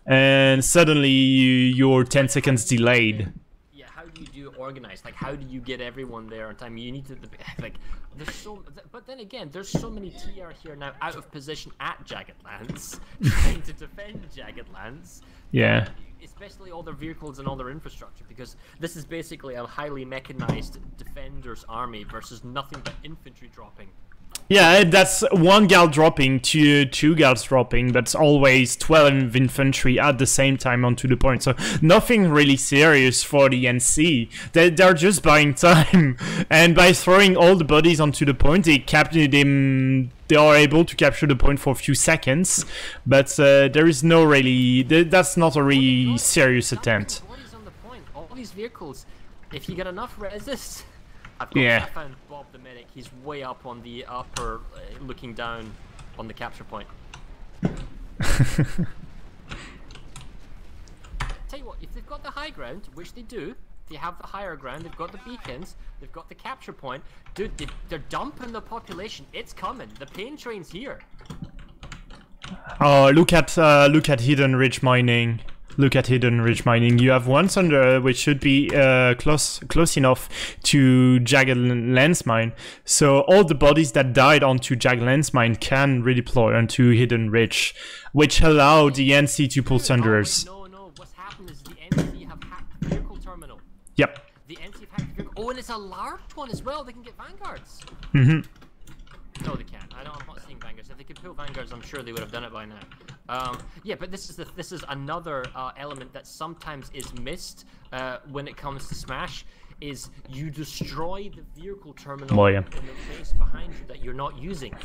And suddenly you're 10 seconds delayed. Yeah, how do you do it organized? Like, how do you get everyone there on time? You need to, like, there's so, but then again, there's so many TR here now out of position at Jagged Lance, trying to defend Jagged Lance. Yeah. especially all their vehicles and all their infrastructure, because this is basically a highly mechanized defender's army versus nothing but infantry dropping. Yeah, that's one gal dropping, two gals dropping, but always 12 infantry at the same time onto the point. So nothing really serious for the NC. They're just buying time, and by throwing all the bodies onto the point, they captured them. They are able to capture the point for a few seconds, but there is no really. That's not a really serious attempt. Bodies on the point. All these vehicles, if you get enough resist. I found Bob the medic. He's way up on the upper, looking down on the capture point. Tell you what, if they've got the high ground, which they do, they have the higher ground, they've got the beacons, they've got the capture point, dude, they're dumping the population. It's coming. The pain train's here. Oh, look at Hidden Ridge mining. Look at Hidden Ridge mining. You have one Thunder which should be close enough to Jagged Lens Mine. So all the bodies that died onto Jagged Lens Mine can redeploy onto Hidden Ridge, which allow the NC to pull Thunderers. No, what's happened is the NC have hacked the vehicle terminal. Yep. The NC have hacked the vehicle. Oh, and it's a large one as well. They can get Vanguards. Mm-hmm. No, they can't. I'm not seeing Vanguards. If they could pull Vanguards, I'm sure they would have done it by now. Yeah, but this is another element that sometimes is missed when it comes to Smash. Is you destroy the vehicle terminal in the base behind you that you're not using.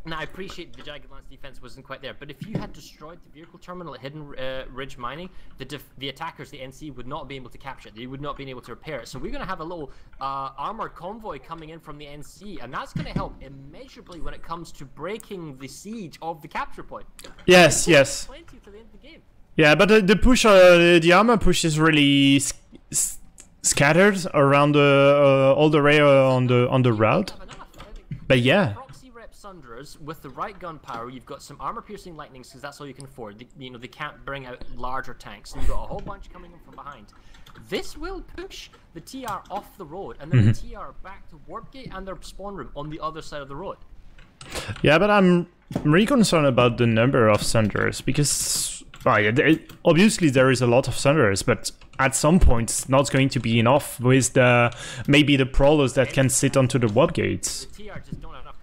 Now, I appreciate the Jagged Lance defense wasn't quite there, but if you had destroyed the vehicle terminal at Hidden Ridge Mining, the attackers, the NC, would not be able to capture it. They would not be able to repair it. So we're going to have a little armored convoy coming in from the NC, and that's going to help immeasurably when it comes to breaking the siege of the capture point. Yes. 20 to the end of the game. Yeah, but the push, the armor push is really scattered around all the way on the route. But yeah. Sunderers with the right gun power, you've got some armor-piercing lightnings because that's all you can afford. They can't bring out larger tanks, and you've got a whole bunch coming in from behind. This will push the TR off the road, and then the TR back to Warp Gate and their spawn room on the other side of the road. Yeah, but I'm really concerned about the number of Sunderers because obviously there is a lot of Sunderers, but at some point it's not going to be enough with maybe the Prowlers that can sit onto the Warp Gates. The TR just don't have enough.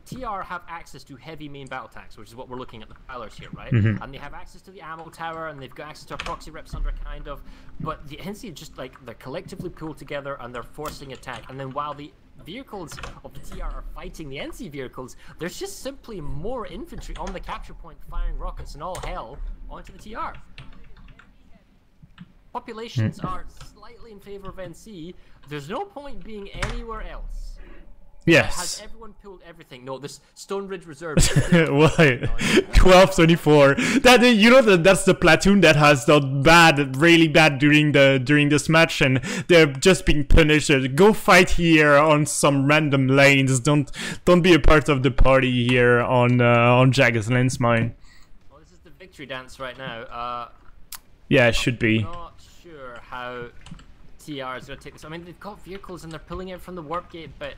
TR have access to heavy main battle tanks, which is what we're looking at the Prowlers here, right? And they have access to the ammo tower, and they've got access to a proxy rep Sunder, kind of. But the NC just like they're collectively pulled together and they're forcing attack. And then while the vehicles of the TR are fighting the NC vehicles, there's just simply more infantry on the capture point firing rockets and all hell onto the TR. Populations are slightly in favor of NC. There's no point being anywhere else. Yes. Has everyone pulled everything? No, this Stone Ridge Reserve. Why? 1224. That's the platoon that has done really bad during this match, and they're just being punished. Go fight here on some random lanes. Don't be a part of the party here on Jagged Lens Mine. Well, this is the victory dance right now. Yeah, it should be. I'm not sure how TR is going to take this. I mean, they've got vehicles and they're pulling it from the Warp Gate, but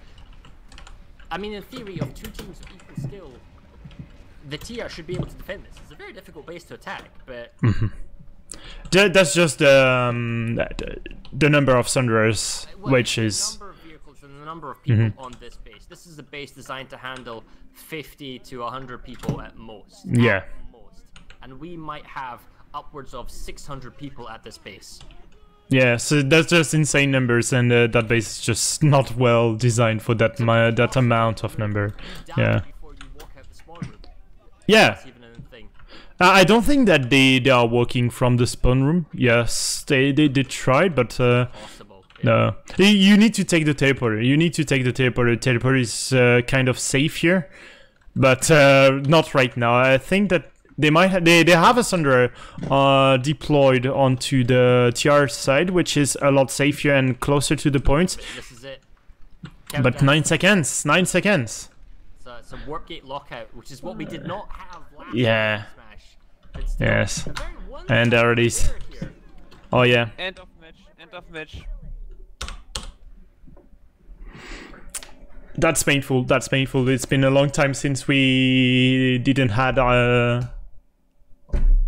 I mean, in theory, of two teams of equal skill, the TR should be able to defend this. It's a very difficult base to attack, but that's just the number of Sunderers, which is the number of vehicles and the number of people on this base. This is a base designed to handle 50 to 100 people at most. Yeah. At most. And we might have upwards of 600 people at this base. Yeah, so that's just insane numbers, and that base is just not well designed for that amount of number. Yeah. Yeah. I don't think that they are working from the spawn room. Yes, they tried, but no. You need to take the teleporter. You need to take the teleporter. The teleporter is kind of safe here, but not right now. I think that they might they have a Sunder deployed onto the TR side, which is a lot safer and closer to the point. This is it. But 9 seconds. 9 seconds. So it's a Warp Gate lockout, which is what we did not have last Smash. Yes. And there it is. Oh yeah. End of match. End of match. That's painful. That's painful. It's been a long time since we didn't had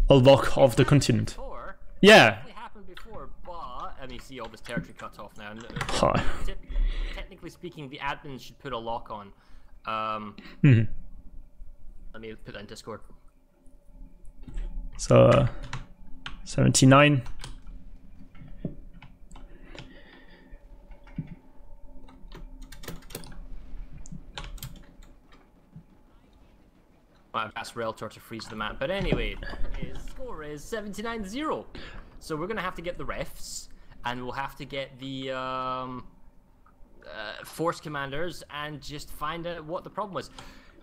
a lock of the continent. Before, Yeah. it happened before, but and you see all this territory cut off now. Technically speaking, the admin should put a lock on. Let me put that in Discord. So 79. I've asked Realtor to freeze the map, but anyway, his score is 79-0. So we're gonna have to get the refs, and we'll have to get the force commanders, and just find out what the problem was.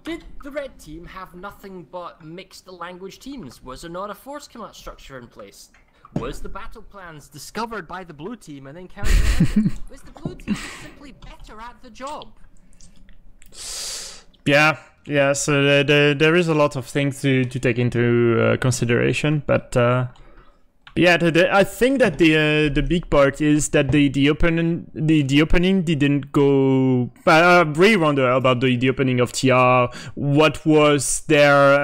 Did the red team have nothing but mixed language teams? Was there not a force command structure in place? Was the battle plans discovered by the blue team and then carried out? Was the blue team simply better at the job? Yeah, so there is a lot of things to take into consideration, but yeah, I think that the big part is that the opening didn't go. I really wonder about the opening of TR. What was their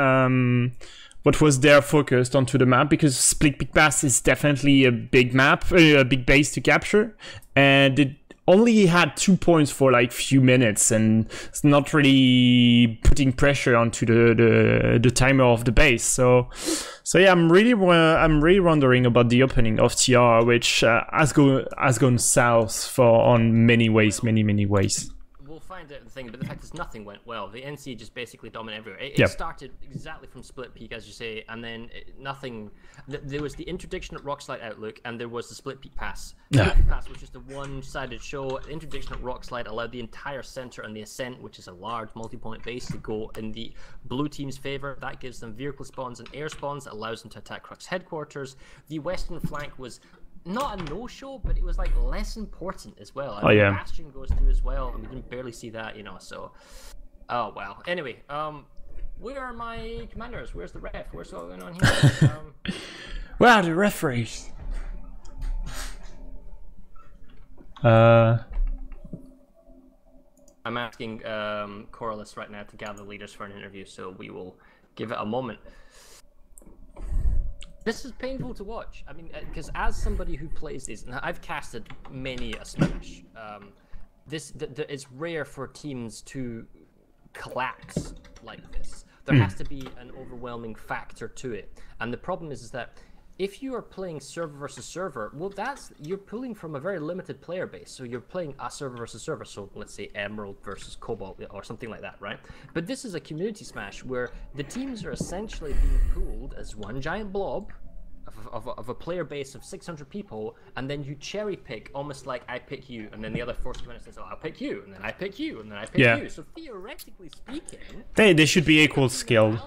focus onto the map? Because Split Peak Pass is definitely a big map, a big base to capture, and it only had 2 points for like few minutes, and it's not really putting pressure onto the timer of the base. So yeah, I'm really wondering about the opening of TR, which has gone south on many ways. We'll find out the thing, but the fact is nothing went well. The NC just basically dominated everywhere. It started exactly from Split Peak, as you say, and then nothing. There was the interdiction at Rockslide Outlook, and there was the Split Peak Pass. The Split Peak Pass was just a one-sided show. The interdiction at Rockslide allowed the entire center and the Ascent, which is a large multi-point base, to go in the blue team's favor. That gives them vehicle spawns and air spawns. That allows them to attack Crux headquarters. The western flank was not a no-show, but it was like less important as well. I mean, Bastion goes through as well, and we didn't barely see that, you know. So, oh wow. Anyway, where are my commanders? Where's the ref? What's going on here? Where are the referees? I'm asking Corliss right now to gather leaders for an interview, so we will give it a moment. This is painful to watch. I mean, because as somebody who plays these, and I've casted many a Smash, it's rare for teams to collapse like this. There has to be an overwhelming factor to it, and the problem is that if you are playing server versus server, well, you're pulling from a very limited player base. So you're playing a server versus server. So let's say Emerald versus Cobalt or something like that, right? But this is a community Smash where the teams are essentially being pooled as one giant blob of a player base of 600 people, and then you cherry pick, almost like I pick you, and then the other force commander says, oh, I'll pick you, and then I pick you, and then I pick you. So theoretically speaking, they should be equal skilled.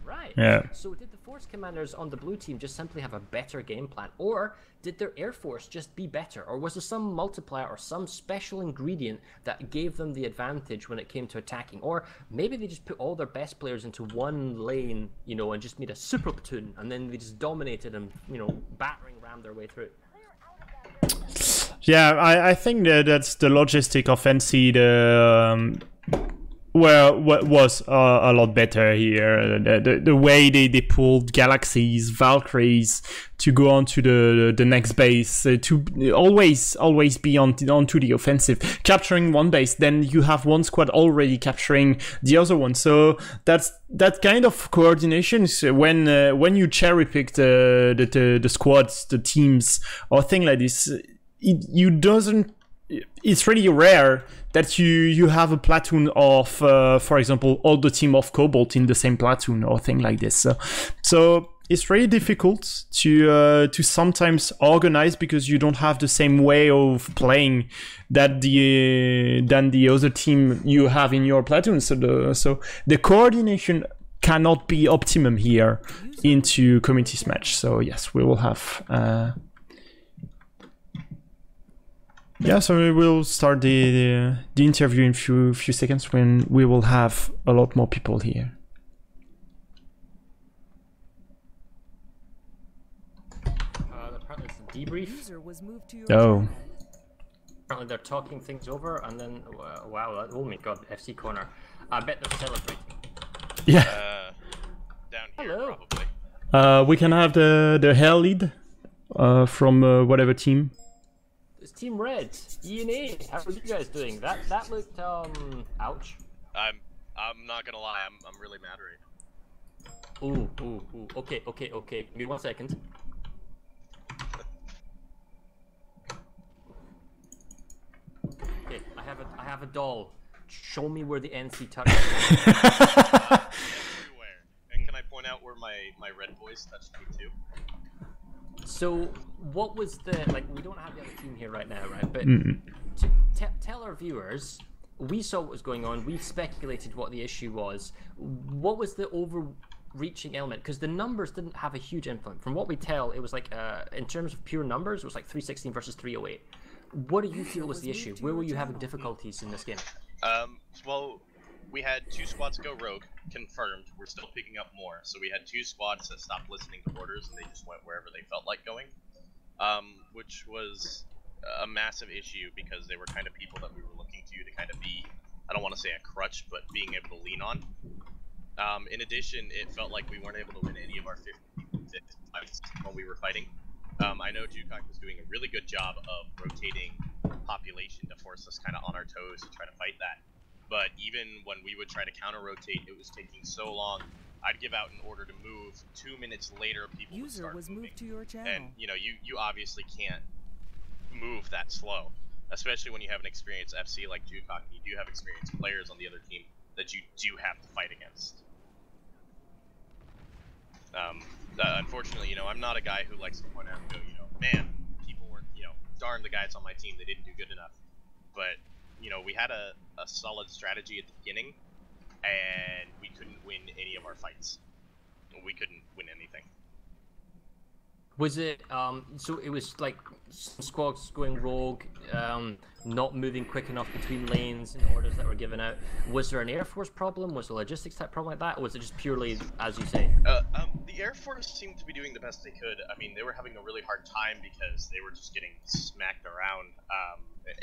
Right. Yeah. So did the force commanders on the blue team just simply have a better game plan, or did their air force just be better, or was there some multiplier or some special ingredient that gave them the advantage when it came to attacking? Or maybe they just put all their best players into one lane, you know, and just made a super platoon, and then they just dominated and, you know, battering rammed their way through. Yeah, I think that's the logistic of NC. Well, what was a lot better here, the way they pulled Galaxies, Valkyries to go on to the next base, to always be onto the offensive, capturing one base, then you have one squad already capturing the other one. So that kind of coordination is when you cherry pick the squads, the teams, or thing like this, it's really rare that you have a platoon of, for example, all the team of Cobalt in the same platoon or thing like this. So it's really difficult to sometimes organize because you don't have the same way of playing than the other team you have in your platoon. So the coordination cannot be optimum here into communities match. So yes, we will have. Yeah, so we will start the interview in few seconds when we will have a lot more people here. Apparently it's a debrief. Oh. Apparently they're talking things over, and then wow, oh my god, FC corner. I bet they're celebrating. Yeah. Down here, Hello. probably. We can have the hair lead from whatever team. It's Team Red. E&A. How are you guys doing? That looked ouch. I'm not gonna lie. I'm really mad right now. Ooh. Okay. Give me 1 second. Okay, I have a doll. Show me where the NC touches. Everywhere. And can I point out where my red boys touched me too? So, what was the we don't have the other team here right now, right? But to tell our viewers, we saw what was going on. We speculated what the issue was. What was the overreaching element? Because the numbers didn't have a huge influence. From what we tell, it was like in terms of pure numbers, it was like 316 versus 308. What do you feel was the issue? Where were you having difficulties in this game? Well, we had 2 squads go rogue, confirmed. We're still picking up more. So we had 2 squads that stopped listening to orders and they just went wherever they felt like going. Which was a massive issue because they were kind of people that we were looking to kind of be, I don't want to say a crutch, but being able to lean on. In addition, it felt like we weren't able to win any of our 50 fights when we were fighting. I know Jukok was doing a really good job of rotating population to force us kind of on our toes to try to fight that. But even when we would try to counter-rotate, it was taking so long. I'd give out an order to move. 2 minutes later, people would start moving. Moved to your channel. And, you know, you obviously can't move that slow. Especially when you have an experienced FC like Jukok, and you do have experienced players on the other team that you do have to fight against. Unfortunately, you know, I'm not a guy who likes to point out and go, you know, man, people weren't, you know, darn the guys on my team, they didn't do good enough. But, you know, we had a solid strategy at the beginning, and we couldn't win any of our fights. We couldn't win anything. Was it, so it was like squads going rogue, not moving quick enough between lanes and orders that were given out? Was there an Air Force problem? Was there a logistics type problem like that? Or was it just purely, as you say? The Air Force seemed to be doing the best they could. I mean, they were having a really hard time because they were just getting smacked around.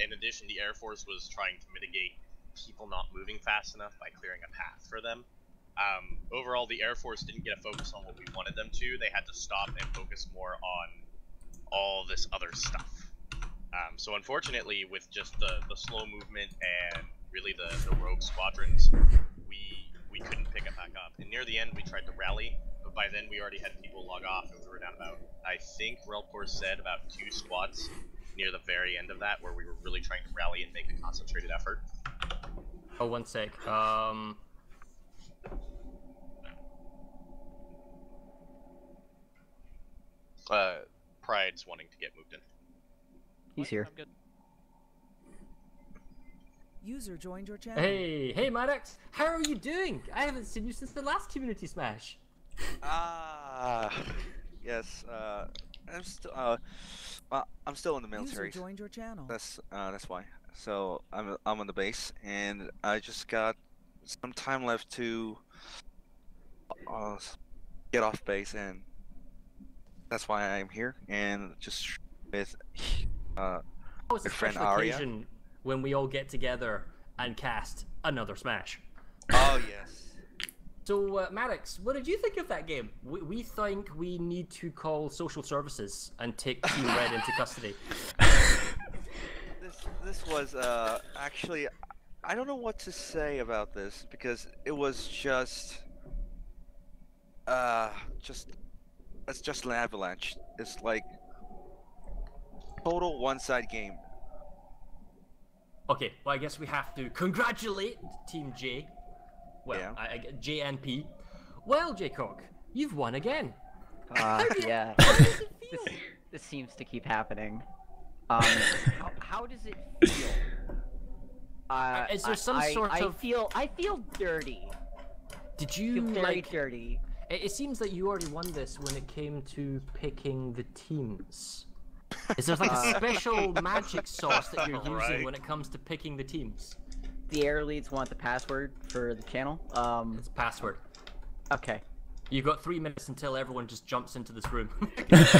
In addition, the Air Force was trying to mitigate people not moving fast enough by clearing a path for them. Overall, the Air Force didn't get a focus on what we wanted them to. They had to stop and focus more on all this other stuff. So unfortunately, with just the slow movement and really the rogue squadrons, we couldn't pick it back up. And near the end, we tried to rally, but by then we already had people log off, and we were down about, I think Relpor said, about 2 squads near the very end of that, where we were really trying to rally and make a concentrated effort. Oh, 1 sec. Pride's wanting to get moved in. He's here. I'm good. User joined your channel. Hey, Maddox, how are you doing? I haven't seen you since the last Community Smash. Yes. I'm still in the military. User joined your channel. That's why. So I'm on the base, and I just got some time left to get off base, and that's why I'm here. And just with Oh, it's a friend special Aria. occasion when we all get together and cast another Smash. Oh yes. So, Maddox, what did you think of that game? We think we need to call social services and take Team Red into custody. This was actually, I don't know what to say about this because it was just it's just an avalanche. It's like total one-side game. Okay, well, I guess we have to congratulate Team J. Well, Yeah. I get JNP. Well, J-Cock, you've won again. Yeah. How does it feel? This seems to keep happening. How does it feel? Is there some sort of... I feel dirty. Did I feel you, very like... dirty. It seems that you already won this when it came to picking the teams. Is there like a special magic sauce that you're using Right. when it comes to picking the teams? The air leads want the password for the channel. It's password. Okay. You've got 3 minutes until everyone just jumps into this room. It's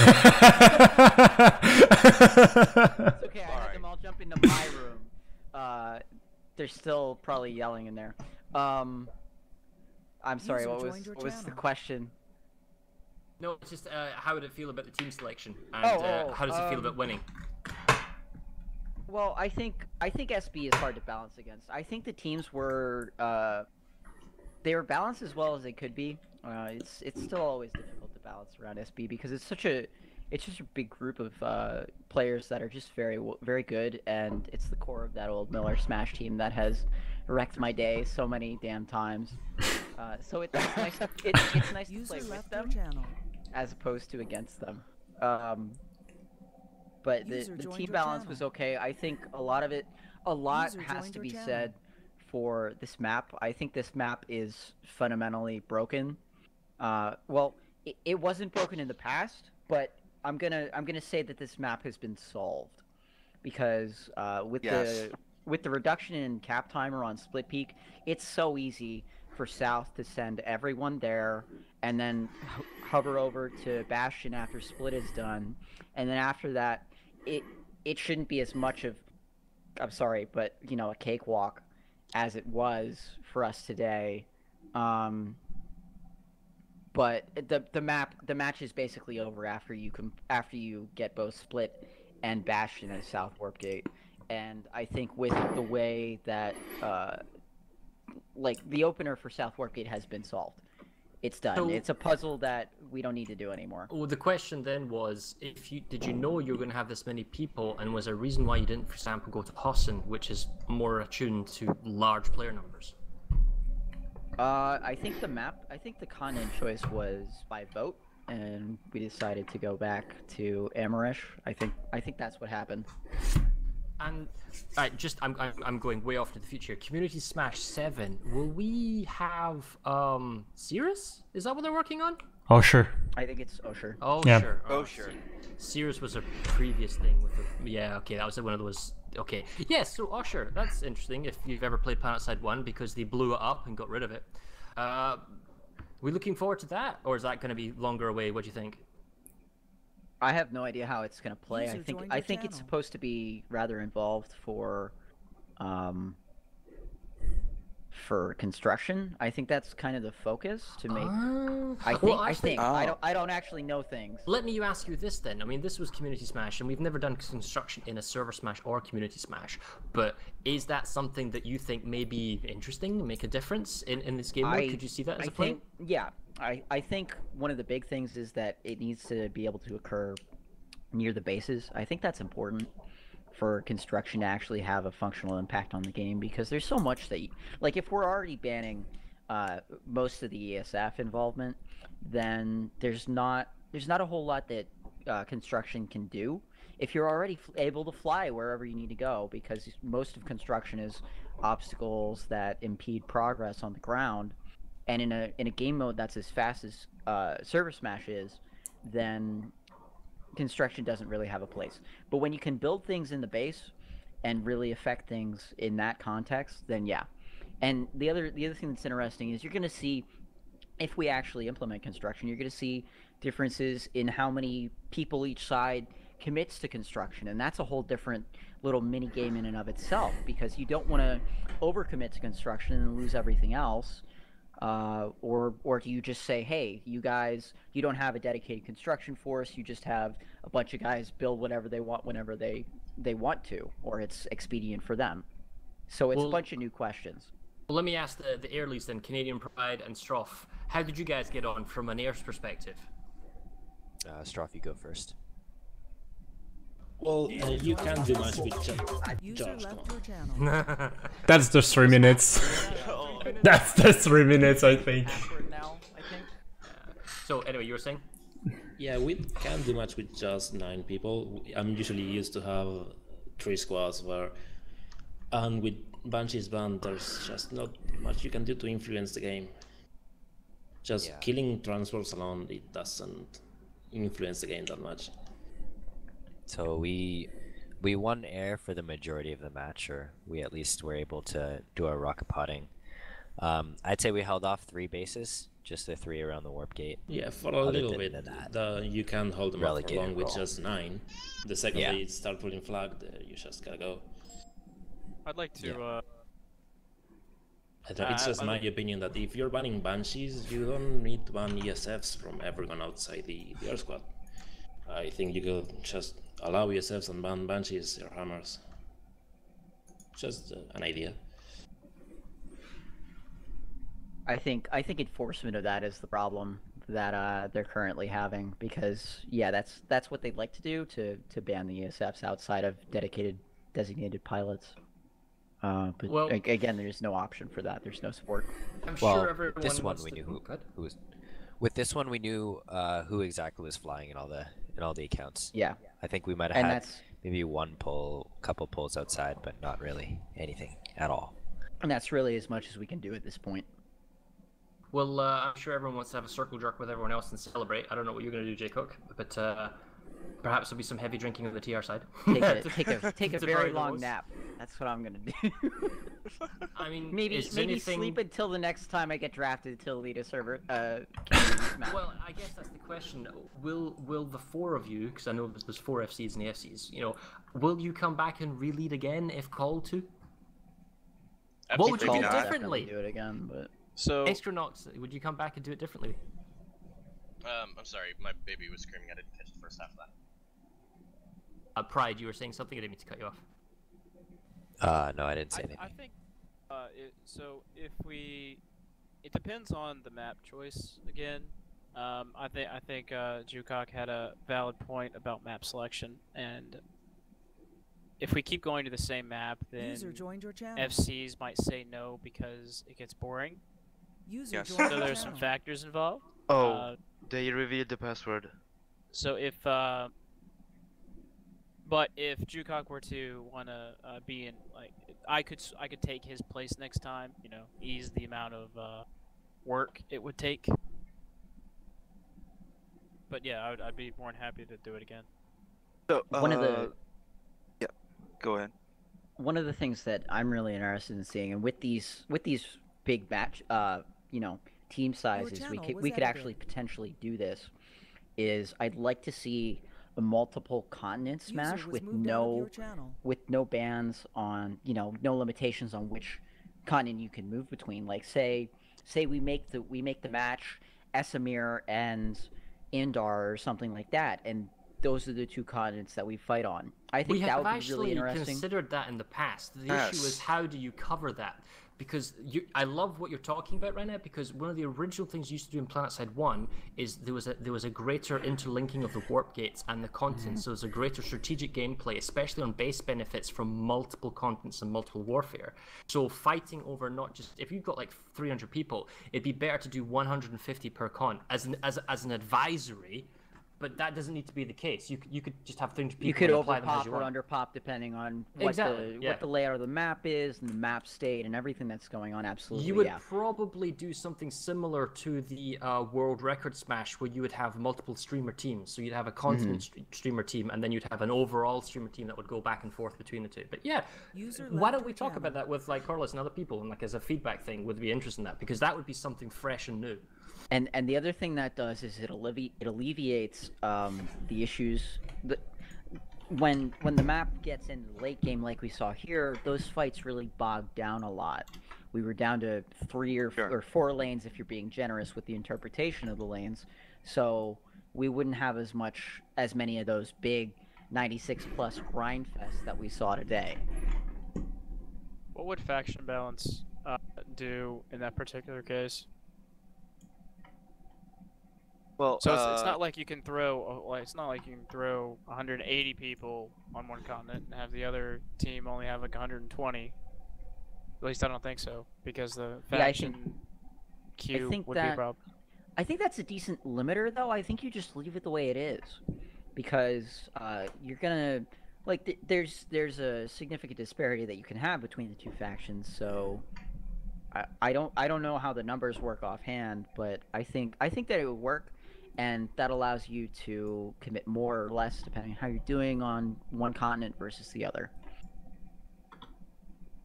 okay, I had them all jump into my room. They're still probably yelling in there. I'm sorry, User what joined your was the channel. question? No, it's just how would it feel about the team selection, and how does it feel about winning? Well, I think SB is hard to balance against. I think the teams were they were balanced as well as they could be. It's still always difficult to balance around SB because it's such a big group of players that are just very good, and it's the core of that old Miller Smash team that has wrecked my day so many damn times. So it's nice. It's nice to play with them as opposed to against them. But the team balance was okay. I think a lot has to be said for this map. I think this map is fundamentally broken. Well, it wasn't broken in the past, but I'm gonna say that this map has been solved because with the reduction in cap timer on Split Peak, it's so easy for South to send everyone there and then hover over to Bastion after Split is done, and then after that, it shouldn't be as much of, I'm sorry, but you know, a cakewalk as it was for us today. But the match is basically over after you get both Split and Bastion at South Warp Gate, and I think with the way that like the opener for South Warp Gate has been solved. It's done. So, it's a puzzle that we don't need to do anymore. Well, the question then was, did you know you were going to have this many people, and was there a reason why you didn't, for example, go to Hossen, which is more attuned to large player numbers? I think the content choice was by vote, and we decided to go back to Amerish. I think that's what happened. And I'm going way off to the future. Community Smash 7. Will we have Cirrus? Is that what they're working on? Oh sure. I think it's Osher. Oh yeah. Sure. Oh sure. Cirrus was a previous thing with the. Yeah. Okay. That was one of those. Okay. Yes. So Osher. That's interesting. If you've ever played PlanetSide 1, because they blew it up and got rid of it. We looking forward to that, or is that going to be longer away? What do you think? I have no idea how it's going to play. I think it's supposed to be rather involved for construction. I think that's kind of the focus to make. I don't actually know things. Let me ask you this then. I mean, this was Community Smash, and we've never done construction in a server Smash or Community Smash. But is that something that you think may be interesting, make a difference in this game mode? Could you see that as a play? Yeah. I think one of the big things is that it needs to be able to occur near the bases. I think that's important for construction to actually have a functional impact on the game, because there's so much that, like, if we're already banning most of the ESF involvement, then there's not a whole lot that construction can do if you're already able to fly wherever you need to go, because most of construction is obstacles that impede progress on the ground. And in a game mode that's as fast as Server Smash is, then construction doesn't really have a place. But when you can build things in the base and really affect things in that context, then yeah. And the other thing that's interesting is you're going to see, if we actually implement construction, you're going to see differences in how many people each side commits to construction, and that's a whole different little mini game in and of itself, because you don't want to overcommit to construction and lose everything else. Or do you just say, hey, you guys, you don't have a dedicated construction force, you just have a bunch of guys build whatever they want whenever they want to, or it's expedient for them. So it's a bunch of new questions. Well, let me ask the airlies then, Canadian Pride and Stroff. How did you guys get on from an air's perspective? Stroff, you go first. Well, you can't do much with Josh. That's the 3 minutes. That's the 3 minutes, I think. So anyway, you were saying? Yeah, we can't do much with just 9 people. I'm usually used to have 3 squads where, and with Banshee's band, there's just not much you can do to influence the game. Just killing transports alone, it doesn't influence the game that much. So we won air for the majority of the match, or we at least were able to do our rocket potting. I'd say we held off 3 bases, just the 3 around the warp gate. Yeah, for a little bit. You can hold them up for long with just 9. The second they start pulling flag, you just gotta go. I'd like to It's just my opinion that if you're banning Banshees, you don't need to ban ESFs from everyone outside the air squad. I think you could just allow ESFs and ban Banshees or Hammers. Just an idea. I think enforcement of that is the problem that they're currently having, because yeah, that's what they'd like to do, to ban the ESFs outside of designated pilots. But well, again, there's no option for that. There's no support. I'm sure everyone this one wants we to... knew who was. With this one, we knew who exactly was flying in all the accounts. Yeah. I think we might have had maybe one pull, couple pulls outside, but not really anything at all. And that's really as much as we can do at this point. Well, I'm sure everyone wants to have a circle jerk with everyone else and celebrate. I don't know what you're going to do, Jay Cook, but perhaps there'll be some heavy drinking on the TR side. Take a very long nap. That's what I'm going to do. I mean, maybe sleep until the next time I get drafted to lead a server. Well, I guess that's the question. Will the four of you, because I know there's 4 FCs and AFCs, you know, will you come back and re-lead again if called to? What would you do differently? Do it again, but so Astronauts, would you come back and do it differently? I'm sorry, my baby was screaming. I didn't catch the first half of that. Pride, you were saying something. I didn't mean to cut you off. No, I didn't say anything. I think, so if it depends on the map choice again. I think Jukok had a valid point about map selection, and if we keep going to the same map, then FCs might say no because it gets boring. So there's some factors involved. They revealed the password. So if but if Jukok were to wanna be in, like, I could take his place next time, you know, ease the amount of work it would take. But yeah, I'd be more than happy to do it again. So one of the go ahead. One of the things that I'm really interested in seeing, and with these big batch, team sizes, we could actually potentially do this. Is I'd like to see a multiple continent smash with no bans on, no limitations on which continent you can move between. Like say we make the match Esamir and Indar or something like that, and those are the 2 continents that we fight on. I think that would be really interesting. We have actually considered that in the past. The issue is, how do you cover that? Because I love what you're talking about right now, because one of the original things you used to do in PlanetSide 1 is there was a greater interlinking of the warp gates and the continents. So there's a greater strategic gameplay, especially on base benefits from multiple continents and multiple warfare. So fighting over not just, if you've got like 300 people, it'd be better to do 150 per con as an advisory. But that doesn't need to be the case. You could just have 300 people. You could overpop or underpop depending on what the layout of the map is and the map state and everything that's going on. Absolutely, you would probably do something similar to the World Record Smash, where you would have multiple streamer teams. So you'd have a continent streamer team, and then you'd have an overall streamer team that would go back and forth between the two. But yeah, why don't we talk about that with like Carlos and other people, and like as a feedback thing? Would be interested in that, because that would be something fresh and new. And the other thing that does is it alleviates the issues that when the map gets into the late game, like we saw here, those fights really bogged down a lot. We were down to 3 or 4 lanes if you're being generous with the interpretation of the lanes, so we wouldn't have as many of those big 96+ grind fests that we saw today. What would faction balance do in that particular case? Well, so it's not like you can throw 180 people on one continent and have the other team only have like 120. At least I don't think so, because the faction queue would be a problem. I think that's a decent limiter, though. I think you just leave it the way it is, because you're gonna there's a significant disparity that you can have between the 2 factions. So I don't know how the numbers work offhand, but I think that it would work. And that allows you to commit more or less depending on how you're doing on one continent versus the other.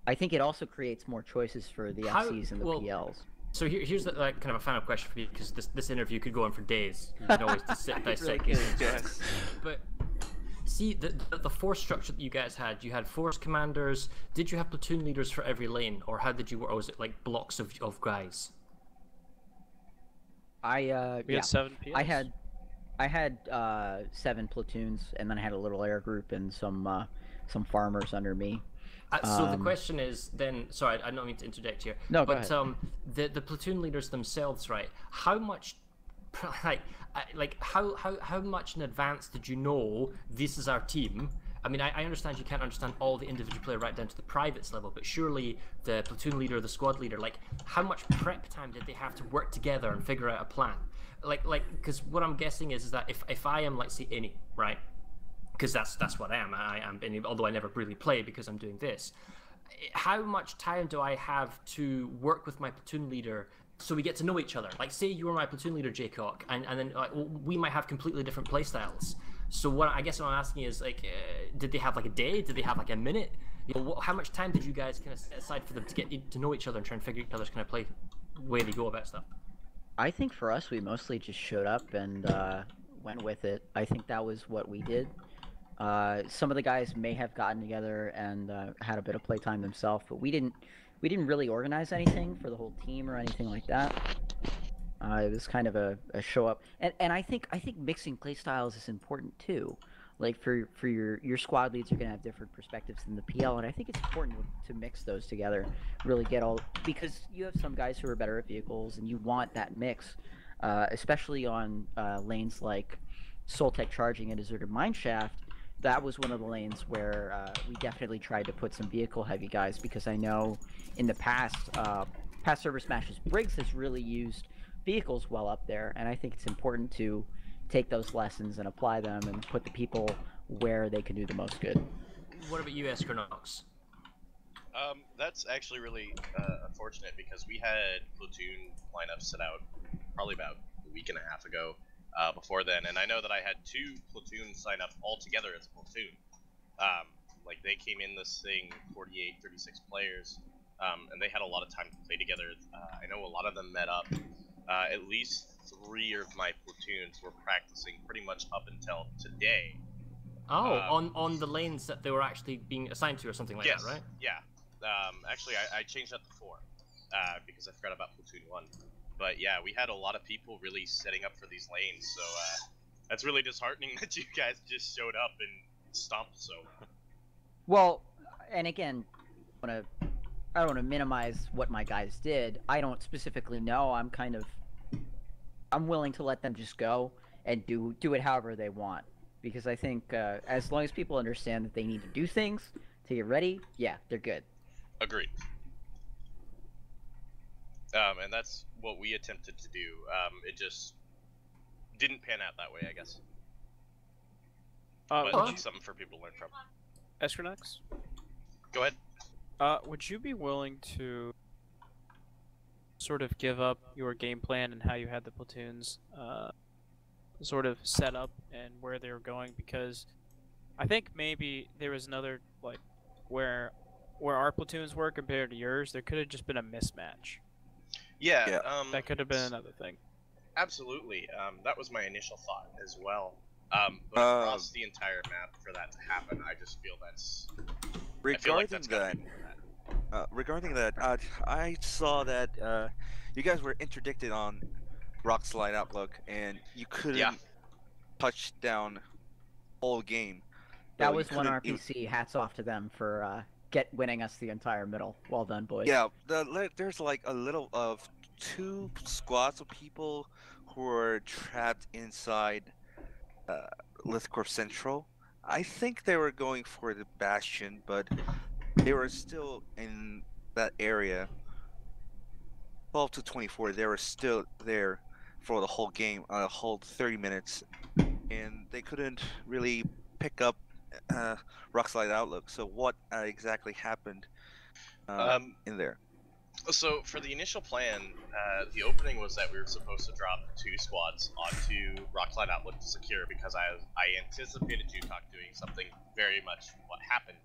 I think it also creates more choices for the FCs and the PLs. So here's kind of a final question for you, because this interview could go on for days. You can always just sit and dissect. Yes. But see the force structure that you guys had. You had force commanders. Did you have platoon leaders for every lane, or how did you work? Or was it like blocks of guys? We had 7 POs. I had 7 platoons, and then I had a little air group and some farmers under me. So the question is then, sorry, I don't mean to interject here. No, but go ahead. The platoon leaders themselves, right? How much, how much in advance did you know this is our team? I mean, I understand you can't understand all the individual player right down to the privates level, but surely the platoon leader, the squad leader, like how much prep time did they have to work together and figure out a plan? Because what I'm guessing is that if I am, like, say, Innie, right? Because that's what I am. I am Innie, although I never really play because I'm doing this. How much time do I have to work with my platoon leader so we get to know each other? Like, say you were my platoon leader, Jaycock, and then we might have completely different play styles. So what I guess what I'm asking is, like, did they have like a day? Did they have like a minute? You know, how much time did you guys kind of set aside for them to get to know each other and try and figure each other's kind of play way they go about stuff? I think for us, we mostly just showed up and went with it. I think that was what we did. Some of the guys may have gotten together and had a bit of playtime themselves, but we didn't really organize anything for the whole team or anything like that. It was kind of a show up, and I think mixing play styles is important too. Like for your squad leads are gonna have different perspectives than the PL, and I think it's important to mix those together. Really get all, because you have some guys who are better at vehicles, and you want that mix, especially on lanes like Soltech charging and Deserted Mineshaft. That was one of the lanes where we definitely tried to put some vehicle-heavy guys, because I know in the past Server Smashes Briggs has really used vehicles well up there, and I think it's important to take those lessons and apply them and put the people where they can do the most good. What about you, Eskernox? That's actually really unfortunate, because we had platoon lineups set out probably about a week and a half ago. Before then, and I know that I had 2 platoons sign up all together as a platoon. Like, they came in this thing 48, 36 players, and they had a lot of time to play together. I know a lot of them met up. At least 3 of my platoons were practicing pretty much up until today. Oh, on the lanes that they were actually being assigned to, or something like that, right? Yeah. Actually, I changed that to 4, because I forgot about platoon 1. But yeah, we had a lot of people really setting up for these lanes, so that's really disheartening that you guys just showed up and stomped so. Well, and again, I don't want to minimize what my guys did. I don't specifically know. I'm willing to let them just go and do it however they want, because I think as long as people understand that they need to do things to get ready, yeah, they're good. Agreed. And that's what we attempted to do. It just didn't pan out that way, I guess. But that's something for people to learn from. Eskernox? Go ahead. Would you be willing to sort of give up your game plan and how you had the platoons sort of set up and where they were going? Because I think maybe there was another, like, where our platoons were compared to yours, there could have just been a mismatch. Yeah, that could have been another thing. Absolutely. That was my initial thought as well. But across the entire map, for that to happen, I just feel that's... Regarding that, I saw that you guys were interdicted on Rock Slide Outlook, and you couldn't touch down whole game. That was one RPC. Hats off to them for winning us the entire middle. Well done, boys. Yeah, there's like a little of 2 squads of people who were trapped inside Lithcorp Central. I think they were going for the Bastion, but they were still in that area. 12 to 24, they were still there for the whole game, a whole 30 minutes, and they couldn't really pick up Rockslide Outlook. So what exactly happened in there? So for the initial plan, the opening was that we were supposed to drop 2 squads onto Rockslide Outlook to secure, because I anticipated Jukok doing something very much what happened.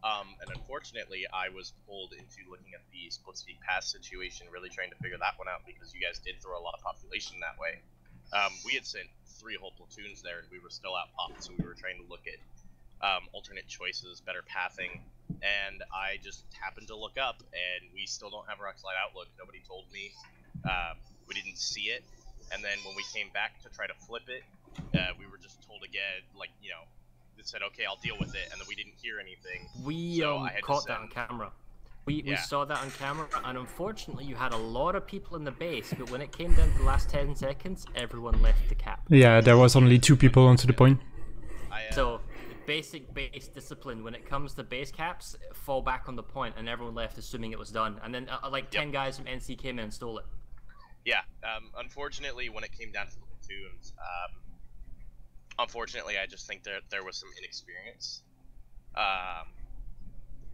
And unfortunately, I was pulled into looking at the split speed pass situation, really trying to figure that one out, because you guys did throw a lot of population that way. We had sent 3 whole platoons there, and we were still out popped, so we were trying to look at alternate choices, better pathing, and I just happened to look up, and we still don't have a rock slide outlook. Nobody told me. We didn't see it, and then when we came back to try to flip it, we were just told again, like, you know, it said, okay, I'll deal with it, and then we didn't hear anything. We caught that on camera. We saw that on camera, and unfortunately you had a lot of people in the base, but when it came down to the last 10 seconds, everyone left the cap. Yeah, there was only 2 people onto the point. So, basic base discipline, when it comes to base caps, fall back on the point, and everyone left assuming it was done. And then like 10 guys from NC came in and stole it. Yeah, unfortunately when it came down to the platoons, unfortunately I just think there was some inexperience.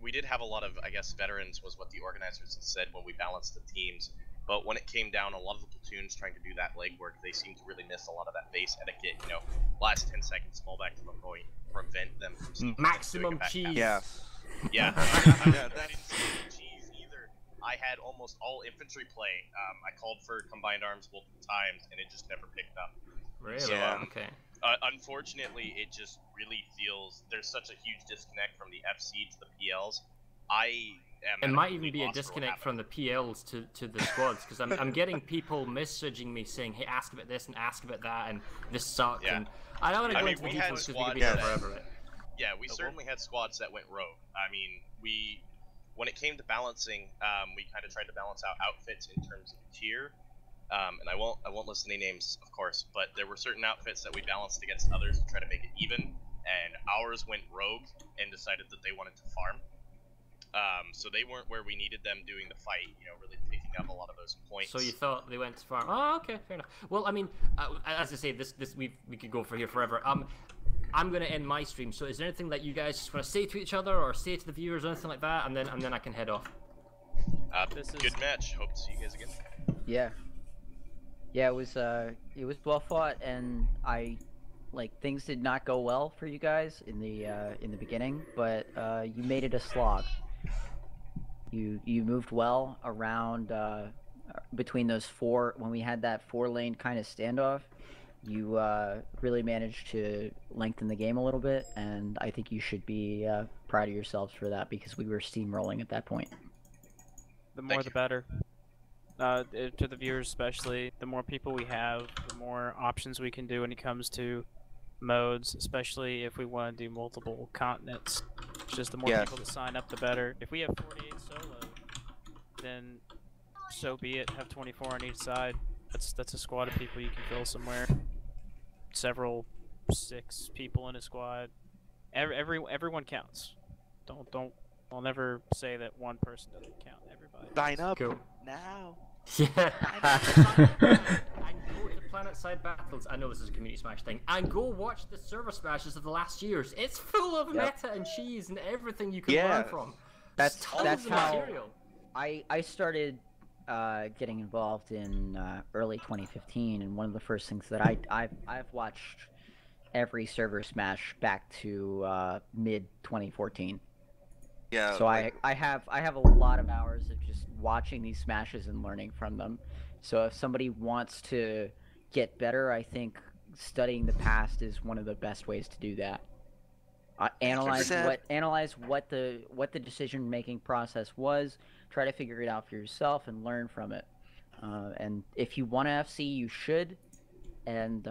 We did have a lot of, I guess, veterans was what the organizers had said when we balanced the teams, but when it came down, a lot of the platoons trying to do that legwork, they seemed to really miss a lot of that base etiquette, you know, last 10 seconds, fall back to the point, prevent them from maximum cheese. Yeah. Yeah. I didn't see any cheese either. I had almost all infantry play. I called for combined arms multiple times, and it just never picked up. Really? So, okay. Unfortunately, it just really feels there's such a huge disconnect from the FC to the PLs. It might even be a disconnect from the PLs to the squads, because I'm getting people messaging me saying, hey, ask about this and ask about that, and this sucked. Yeah. And I don't want to go into the details because we could be here forever. Right? Yeah, we certainly had squads that went rogue. I mean, when it came to balancing, we kind of tried to balance out outfits in terms of tier. And I won't list any names, of course, but there were certain outfits that we balanced against others to try to make it even, and ours went rogue and decided that they wanted to farm. So they weren't where we needed them doing the fight, you know, really picking up a lot of those points. So you thought they went to farm? Oh, okay, fair enough. Well, I mean, as I say, this we could go for here forever. I'm gonna end my stream. So is there anything that you guys just want to say to each other or say to the viewers or anything like that, and then I can head off? Good match. Hope to see you guys again. Yeah. Yeah, it was well fought, and things did not go well for you guys in the beginning, but you made it a slog. You moved well around between those 4 when we had that 4-lane kind of standoff. You really managed to lengthen the game a little bit, and I think you should be proud of yourselves for that, because we were steamrolling at that point. The more the better. To the viewers especially, the more people we have, the more options we can do when it comes to modes, especially if we want to do multiple continents. It's just the more people that sign up, the better. If we have 48 solo, then so be it. Have 24 on each side. That's a squad of people you can fill somewhere. 6 people in a squad. Everyone counts. I'll never say that one person doesn't count. Everybody. Sign up Yeah. now. And go to Planet Side Battles. I know this is a community smash thing. And go watch the server smashes of the last years. It's full of meta and cheese and everything you can learn from. That's how material. I started getting involved in early 2015, and one of the first things that I've watched every server smash back to mid 2014. Yeah. So I have a lot of hours of just watching these smashes and learning from them. So if somebody wants to get better, I think studying the past is one of the best ways to do that. Analyze what the decision making process was. Try to figure it out for yourself and learn from it. And if you want to FC, you should. And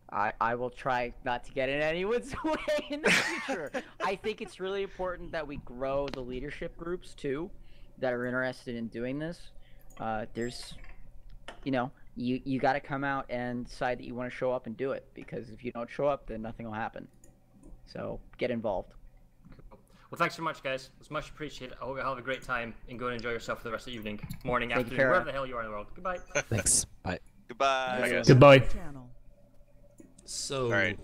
I will try not to get in anyone's way in the future. I think it's really important that we grow the leadership groups too, that are interested in doing this. There's, you got to come out and decide that you want to show up and do it, because if you don't show up, then nothing will happen. So get involved. Well, thanks so much, guys. It's much appreciated. I hope you have a great time and go and enjoy yourself for the rest of the evening, morning, afternoon, wherever the hell you are in the world. Goodbye. Thanks. Bye. Goodbye. Goodbye. Channel. So, all right.